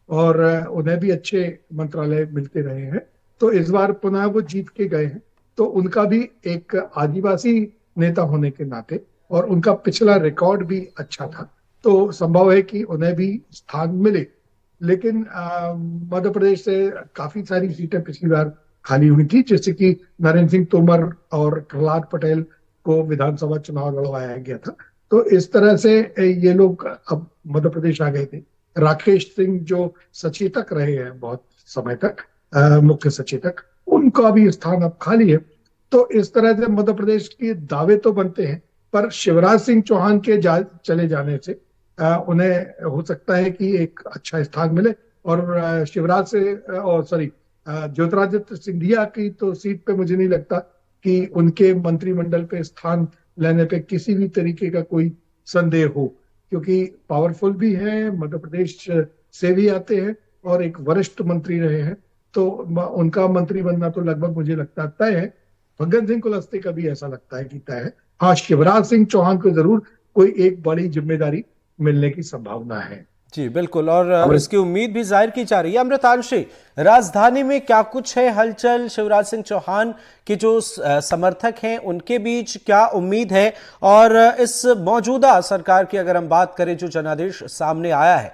और उन्हें भी अच्छे मंत्रालय मिलते रहे हैं, तो इस बार पुनः वो जीत के गए हैं, तो उनका भी एक आदिवासी नेता होने के नाते और उनका पिछला रिकॉर्ड भी अच्छा था, तो संभव है कि उन्हें भी स्थान मिले। लेकिन मध्य प्रदेश से काफी सारी सीटें पिछली बार खाली हुई थी, जैसे कि नरेंद्र सिंह तोमर और प्रहलाद पटेल को विधानसभा चुनाव लड़वाया गया था, तो इस तरह से ये लोग अब मध्य प्रदेश आ गए थे। राकेश सिंह जो सचेतक रहे हैं बहुत समय तक, मुख्य सचेतक, उनका भी स्थान अब खाली है। तो इस तरह से मध्य प्रदेश के दावे तो बनते हैं, पर शिवराज सिंह चौहान के चले जाने से उन्हें हो सकता है कि एक अच्छा स्थान मिले और ज्योतिरादित्य सिंधिया की तो सीट पे मुझे नहीं लगता कि उनके मंत्रिमंडल पे स्थान लेने पे किसी भी तरीके का कोई संदेह हो, क्योंकि पावरफुल भी है, मध्य प्रदेश से भी आते हैं और एक वरिष्ठ मंत्री रहे हैं, तो उनका मंत्री बनना तो लगभग मुझे लगता तय है। फग्गन सिंह कुलस्ते का भी ऐसा लगता है कि तय है। हाँ, शिवराज सिंह चौहान को जरूर कोई एक बड़ी जिम्मेदारी मिलने की संभावना है। जी बिल्कुल, और इसकी उम्मीद भी जाहिर की जा रही है। अमृतांशी, राजधानी में क्या कुछ है हलचल? शिवराज सिंह चौहान के जो समर्थक हैं उनके बीच क्या उम्मीद है? और इस मौजूदा सरकार की अगर हम बात करें, जो जनादेश सामने आया है,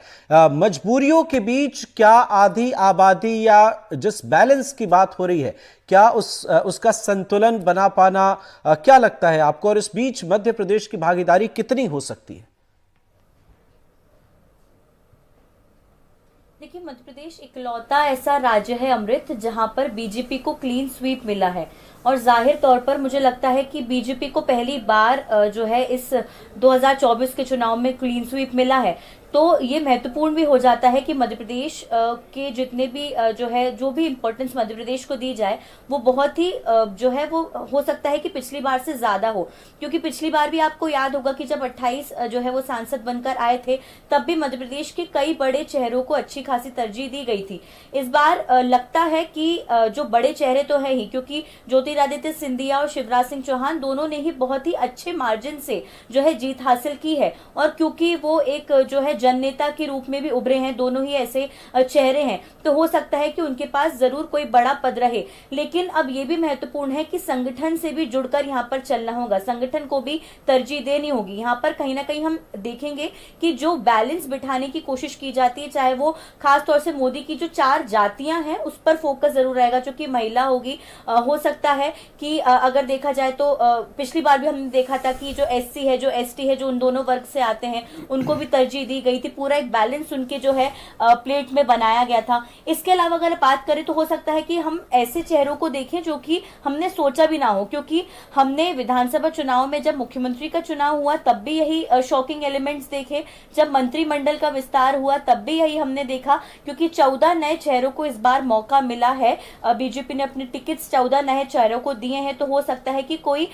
मजबूरियों के बीच क्या आधी आबादी या जिस बैलेंस की बात हो रही है, क्या उसका संतुलन बना पाना क्या लगता है आपको? और इस बीच मध्य प्रदेश की भागीदारी कितनी हो सकती है? देखिए, मध्य प्रदेश इकलौता ऐसा राज्य है अमृत जहां पर बीजेपी को क्लीन स्वीप मिला है, और जाहिर तौर पर मुझे लगता है कि बीजेपी को पहली बार जो है इस 2024 के चुनाव में क्लीन स्वीप मिला है। तो ये महत्वपूर्ण भी हो जाता है कि मध्य प्रदेश के जितने भी जो भी इम्पोर्टेंस मध्य प्रदेश को दी जाए वो बहुत ही जो है वो हो सकता है कि पिछली बार से ज्यादा हो, क्योंकि पिछली बार भी आपको याद होगा कि जब 28 जो है वो सांसद बनकर आए थे तब भी मध्य प्रदेश के कई बड़े चेहरों को अच्छी खासी तरजीह दी गई थी। इस बार लगता है कि जो बड़े चेहरे तो है ही, क्योंकि ज्योतिरादित्य सिंधिया और शिवराज सिंह चौहान दोनों ने ही बहुत ही अच्छे मार्जिन से जो है जीत हासिल की है, और क्योंकि वो एक जो है जन नेता के रूप में भी उभरे हैं, दोनों ही ऐसे चेहरे हैं, तो हो सकता है कि उनके पास जरूर कोई बड़ा पद रहे। लेकिन अब ये भी महत्वपूर्ण है कि संगठन से भी जुड़कर यहाँ पर चलना होगा, संगठन को भी तरजीह देनी होगी। यहाँ पर कहीं ना कहीं हम देखेंगे कि जो बैलेंस बिठाने की कोशिश की जाती है, चाहे वो खासतौर से मोदी की जो 4 जातियां हैं उस पर फोकस जरूर रहेगा, जो कि महिला होगी। हो सकता है कि अगर देखा जाए तो पिछली बार भी हमने देखा था कि जो SC है, जो ST है, जो उन दोनों वर्ग से आते हैं, उनको भी तरजीह दी गई थी। पूरा एक बैलेंस उनके जो है प्लेट में बनाया गया था। इसके अलावा अगर बात करें तो हो सकता है कि हम ऐसे चेहरों को देखें जो कि हमने सोचा भी ना हो, क्योंकि हमने विधानसभा चुनाव में जब मुख्यमंत्री का चुनाव हुआ तब भी यही शॉकिंग एलिमेंट्स देखे, जब मंत्रिमंडल का विस्तार हुआ तब भी यही हमने देखा, क्योंकि 14 नए चेहरों को इस बार मौका मिला है। बीजेपी ने अपने टिकट्स 14 नए चेहरों को दिए हैं, तो हो सकता है कि कोई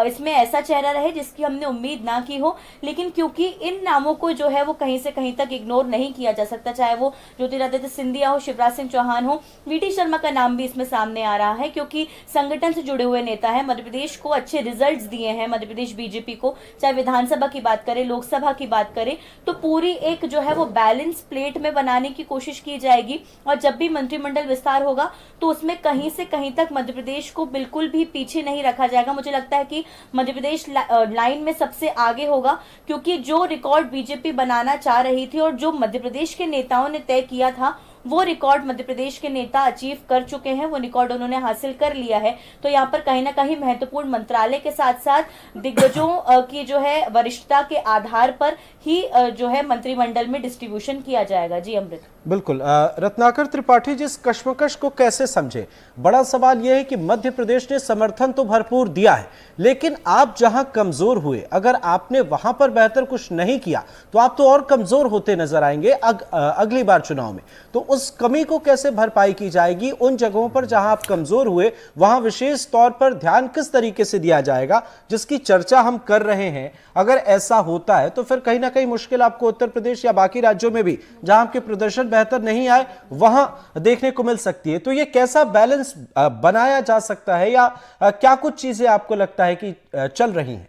इसमें ऐसा चेहरा रहे जिसकी हमने उम्मीद ना की हो। लेकिन क्योंकि इन नामों को जो है वो कहीं से कहीं तक इग्नोर नहीं किया जा सकता, चाहे वो ज्योतिरादित्य सिंधिया हो, शिवराज सिंह चौहान हो, VT शर्मा का नाम भी इसमें सामने आ रहा है, क्योंकि संगठन से जुड़े हुए नेता है, मध्य प्रदेश को अच्छे रिजल्ट्स दिए हैं मध्य प्रदेश बीजेपी को। चाहे विधानसभा की बात करें, लोकसभा की बात करें, तो पूरी एक जो है वो बैलेंस प्लेट में बनाने की कोशिश की जाएगी। और जब भी मंत्रिमंडल विस्तार होगा तो उसमें कहीं से कहीं तक मध्य प्रदेश को बिल्कुल भी पीछे नहीं रखा जाएगा। मुझे लगता है कि मध्य प्रदेश लाइन में सबसे आगे होगा, क्योंकि जो रिकॉर्ड बीजेपी बनाना चाह रही थी और जो मध्य प्रदेश के नेताओं ने तय किया था, वो रिकॉर्ड मध्य प्रदेश के नेता अचीव कर चुके हैं, वो रिकॉर्ड उन्होंने हासिल कर लिया है। तो यहाँ पर कहीं ना कहीं महत्वपूर्ण मंत्रालय के साथ साथ दिग्गजों की जो है वरिष्ठता के आधार पर ही जो है मंत्रिमंडल में डिस्ट्रीब्यूशन किया जाएगा। जी अमृत। बिल्कुल। रत्नाकर त्रिपाठी, जिस कश्मकश को कैसे समझे? बड़ा सवाल यह है कि मध्य प्रदेश ने समर्थन तो भरपूर दिया है, लेकिन आप जहां कमजोर हुए, अगर आपने वहां पर बेहतर कुछ नहीं किया तो आप तो और कमजोर होते नजर आएंगे अगली बार चुनाव में। तो उस कमी को कैसे भरपाई की जाएगी? उन जगहों पर जहां आप कमजोर हुए वहां विशेष तौर पर ध्यान किस तरीके से दिया जाएगा, जिसकी चर्चा हम कर रहे हैं? अगर ऐसा होता है तो फिर कहीं ना कहीं मुश्किल आपको उत्तर प्रदेश या बाकी राज्यों में भी जहां आपके प्रदर्शन बेहतर नहीं आए वहां देखने को मिल सकती है। तो ये कैसा बैलेंस बनाया जा सकता है, या क्या कुछ चीजें आपको लगता है कि चल रही हैं?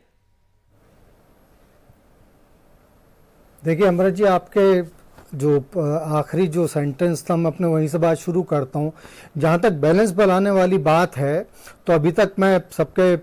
देखिए अमृत जी, आपके जो आखिरी जो सेंटेंस था मैं अपने वहीं से बात शुरू करता हूँ। जहाँ तक बैलेंस बनाने वाली बात है तो अभी तक मैं सबके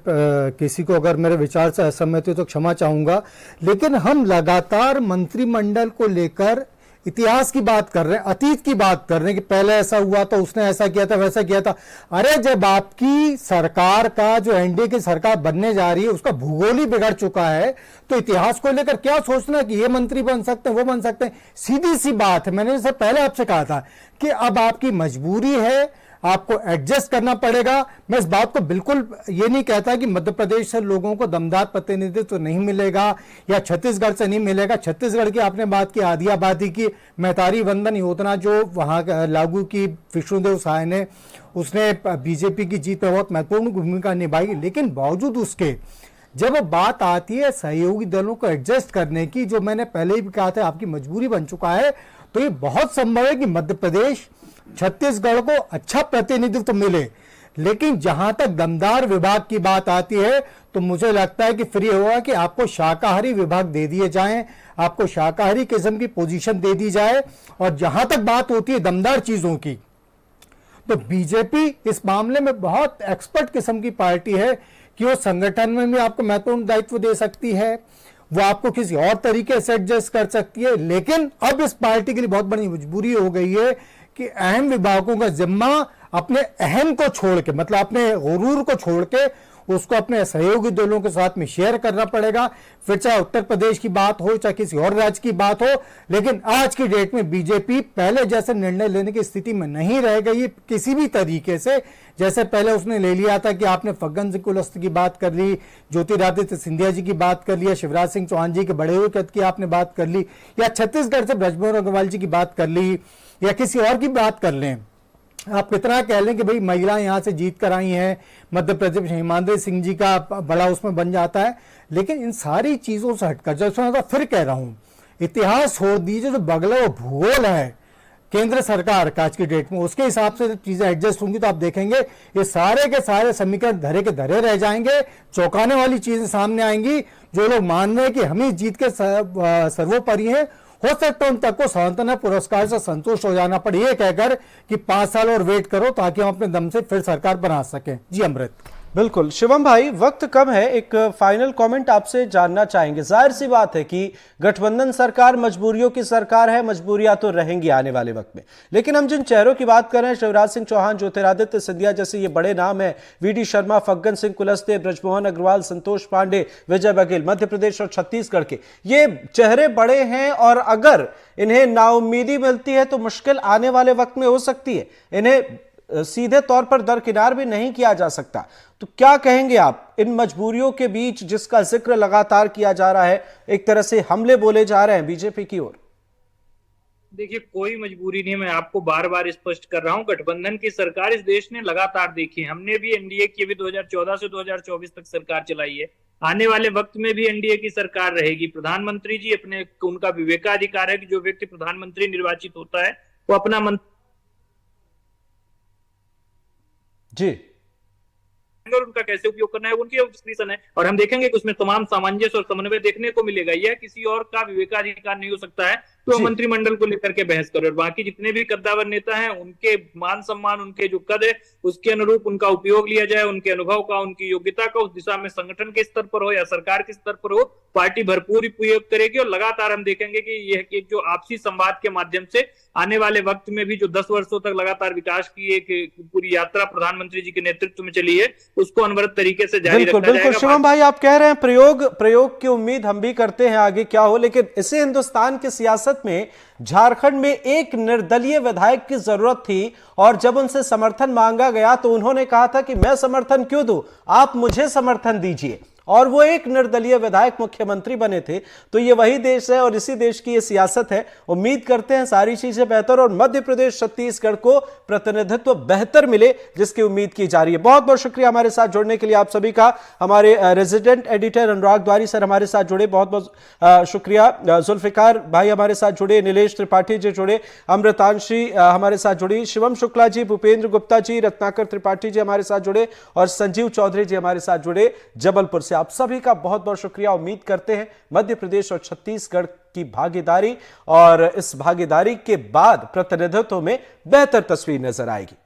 किसी को अगर मेरे विचार से असहमत हो तो क्षमा चाहूँगा, लेकिन हम लगातार मंत्रिमंडल को लेकर इतिहास की बात कर रहे हैं, अतीत की बात कर रहे हैं कि पहले ऐसा हुआ तो उसने ऐसा किया था, वैसा किया था। अरे जब आपकी सरकार का जो एनडीए की सरकार बनने जा रही है उसका भूगोल ही बिगड़ चुका है, तो इतिहास को लेकर क्या सोचना कि ये मंत्री बन सकते हैं, वो बन सकते हैं। सीधी सी बात है, मैंने जैसे पहले आपसे कहा था कि अब आपकी मजबूरी है, आपको एडजस्ट करना पड़ेगा। मैं इस बात को बिल्कुल ये नहीं कहता कि मध्य प्रदेश से लोगों को दमदार प्रतिनिधित्व नहीं मिलेगा या छत्तीसगढ़ से नहीं मिलेगा। छत्तीसगढ़ की आपने बात की, आधी आबादी की, मैतारी वंदन योजना जो वहां लागू की विष्णुदेव साय ने, उसने बीजेपी की जीत में बहुत महत्वपूर्ण भूमिका निभाई। लेकिन बावजूद उसके जब बात आती है सहयोगी दलों को एडजस्ट करने की, जो मैंने पहले भी कहा था आपकी मजबूरी बन चुका है, तो ये बहुत संभव है कि मध्य प्रदेश छत्तीसगढ़ को अच्छा प्रतिनिधित्व मिले। लेकिन जहां तक दमदार विभाग की बात आती है तो मुझे लगता है कि फिर ये होगा कि आपको शाकाहारी विभाग दे दिए जाएं, आपको शाकाहारी किस्म की पोजीशन दे दी जाए। और जहां तक बात होती है दमदार चीजों की, तो बीजेपी इस मामले में बहुत एक्सपर्ट किस्म की पार्टी है कि वो संगठन में भी आपको महत्वपूर्ण दायित्व दे सकती है, वो आपको किसी और तरीके से एडजस्ट कर सकती है। लेकिन अब इस पार्टी के लिए बहुत बड़ी मजबूरी हो गई है कि अहम विभागों का जिम्मा अपने अहम को छोड़ के, मतलब अपने गुरूर को छोड़ के, उसको अपने सहयोगी दलों के साथ में शेयर करना पड़ेगा। फिर चाहे उत्तर प्रदेश की बात हो, चाहे किसी और राज्य की बात हो। लेकिन आज की डेट में बीजेपी पहले जैसे निर्णय लेने की स्थिति में नहीं रह गई किसी भी तरीके से। जैसे पहले उसने ले लिया था कि आपने फग्गन सिंह कुलस्ते की बात कर ली, ज्योतिरादित्य सिंधिया जी की बात कर ली, या शिवराज सिंह चौहान जी के बढ़े हुए कद की आपने बात कर ली, या छत्तीसगढ़ से ब्रजमोहन अग्रवाल जी की बात कर ली, या किसी और की बात कर लें। आप कितना कह लें कि भाई महिला यहां से जीत कर आई हैं, मध्य प्रदेश हिमांद्री सिंह जी का बड़ा उसमें बन जाता है। लेकिन इन सारी चीजों से हटकर, जैसे फिर कह रहा हूं, इतिहास छोड़ दीजिए, जो बगला वो भूगोल है केंद्र सरकार का आज की डेट में, उसके हिसाब से चीजें एडजस्ट होंगी तो आप देखेंगे ये सारे के सारे समीकरण धरे के धरे रह जाएंगे। चौंकाने वाली चीजें सामने आएंगी। जो लोग मान रहे हैं कि हम ही जीत के सर्वोपरि हैं, हो सकता है उन तक को सांत्वना पुरस्कार से संतुष्ट हो जाना पड़े, ये कहकर कि 5 साल और वेट करो ताकि हम अपने दम से फिर सरकार बना सकें। जी अमृत। बिल्कुल शिवम भाई, वक्त कम है, एक फाइनल कमेंट आपसे जानना चाहेंगे। जाहिर सी बात है कि गठबंधन सरकार मजबूरियों की सरकार है, मजबूरियां तो रहेंगी आने वाले वक्त में। लेकिन हम जिन चेहरों की बात कर रहे हैं, शिवराज सिंह चौहान, ज्योतिरादित्य सिंधिया जैसे ये बड़े नाम हैं, वीडी शर्मा, फग्गन सिंह कुलस्ते, ब्रजमोहन अग्रवाल, संतोष पांडे, विजय बघेल, मध्य प्रदेश और छत्तीसगढ़ के ये चेहरे बड़े हैं और अगर इन्हें नाउम्मीदी मिलती है तो मुश्किल आने वाले वक्त में हो सकती है। इन्हें सीधे तौर पर दरकिनार भी नहीं किया जा सकता। तो क्या कहेंगे आप इन मजबूरियों के बीच जिसका जिक्र लगातार किया जा रहा है, एक तरह से हमले बोले जा रहे हैं बीजेपी की ओर? देखिए, कोई मजबूरी नहीं, मैं आपको बार बार स्पष्ट कर रहा हूं। गठबंधन की सरकार इस देश ने लगातार देखी, हमने भी एनडीए की भी 2014 से 2024 तक सरकार चलाई है, आने वाले वक्त में भी एनडीए की सरकार रहेगी। प्रधानमंत्री जी अपने, उनका विवेकाधिकार है कि जो व्यक्ति प्रधानमंत्री निर्वाचित होता है वो अपना मंत्री जी और उनका कैसे उपयोग करना है उनकी डिस्क्रिप्शन है, और हम देखेंगे कि उसमें तमाम सामंजस्य और समन्वय देखने को मिलेगा। यह किसी और का विवेकाधिकार नहीं हो सकता है तो मंत्रिमंडल को लेकर के बहस करो, और बाकी जितने भी कद्दावर नेता हैं उनके मान सम्मान, उनके जो कद है उसके अनुरूप उनका उपयोग लिया जाए, उनके अनुभव का, उनकी योग्यता का उस दिशा में संगठन के स्तर पर हो या सरकार के स्तर पर हो, पार्टी भरपूर उपयोग करेगी। और लगातार हम देखेंगे कि यह एक जो आपसी संवाद के माध्यम से आने वाले वक्त में भी जो 10 वर्षों तक लगातार विकास की एक पूरी यात्रा प्रधानमंत्री जी के नेतृत्व में चली है, उसको अनवरत तरीके से जारी रखा जाएगा। बिल्कुल शिवम भाई, आप कह रहे हैं प्रयोग की उम्मीद हम भी करते हैं आगे क्या हो, लेकिन इसे हिंदुस्तान की सियासत में झारखंड में एक निर्दलीय विधायक की जरूरत थी और जब उनसे समर्थन मांगा गया तो उन्होंने कहा था कि मैं समर्थन क्यों दूं, आप मुझे समर्थन दीजिए, और वो एक निर्दलीय विधायक मुख्यमंत्री बने थे। तो ये वही देश है और इसी देश की ये सियासत है। उम्मीद करते हैं सारी चीजें बेहतर और मध्य प्रदेश छत्तीसगढ़ को प्रतिनिधित्व बेहतर मिले, जिसकी उम्मीद की जा रही है। बहुत बहुत शुक्रिया हमारे साथ जुड़ने के लिए आप सभी का। हमारे रेजिडेंट एडिटर अनुराग द्वारी सर हमारे साथ जुड़े, बहुत बहुत शुक्रिया। जुल्फिकार भाई हमारे साथ जुड़े, नीलेश त्रिपाठी जी जुड़े, अमृतांशी हमारे साथ जुड़ी, शिवम शुक्ला जी, भूपेंद्र गुप्ता जी, रत्नाकर त्रिपाठी जी हमारे साथ जुड़े और संजीव चौधरी जी हमारे साथ जुड़े जबलपुर से। आप सभी का बहुत बहुत शुक्रिया। उम्मीद करते हैं मध्य प्रदेश और छत्तीसगढ़ की भागीदारी और इस भागीदारी के बाद प्रतिनिधित्व में बेहतर तस्वीर नजर आएगी।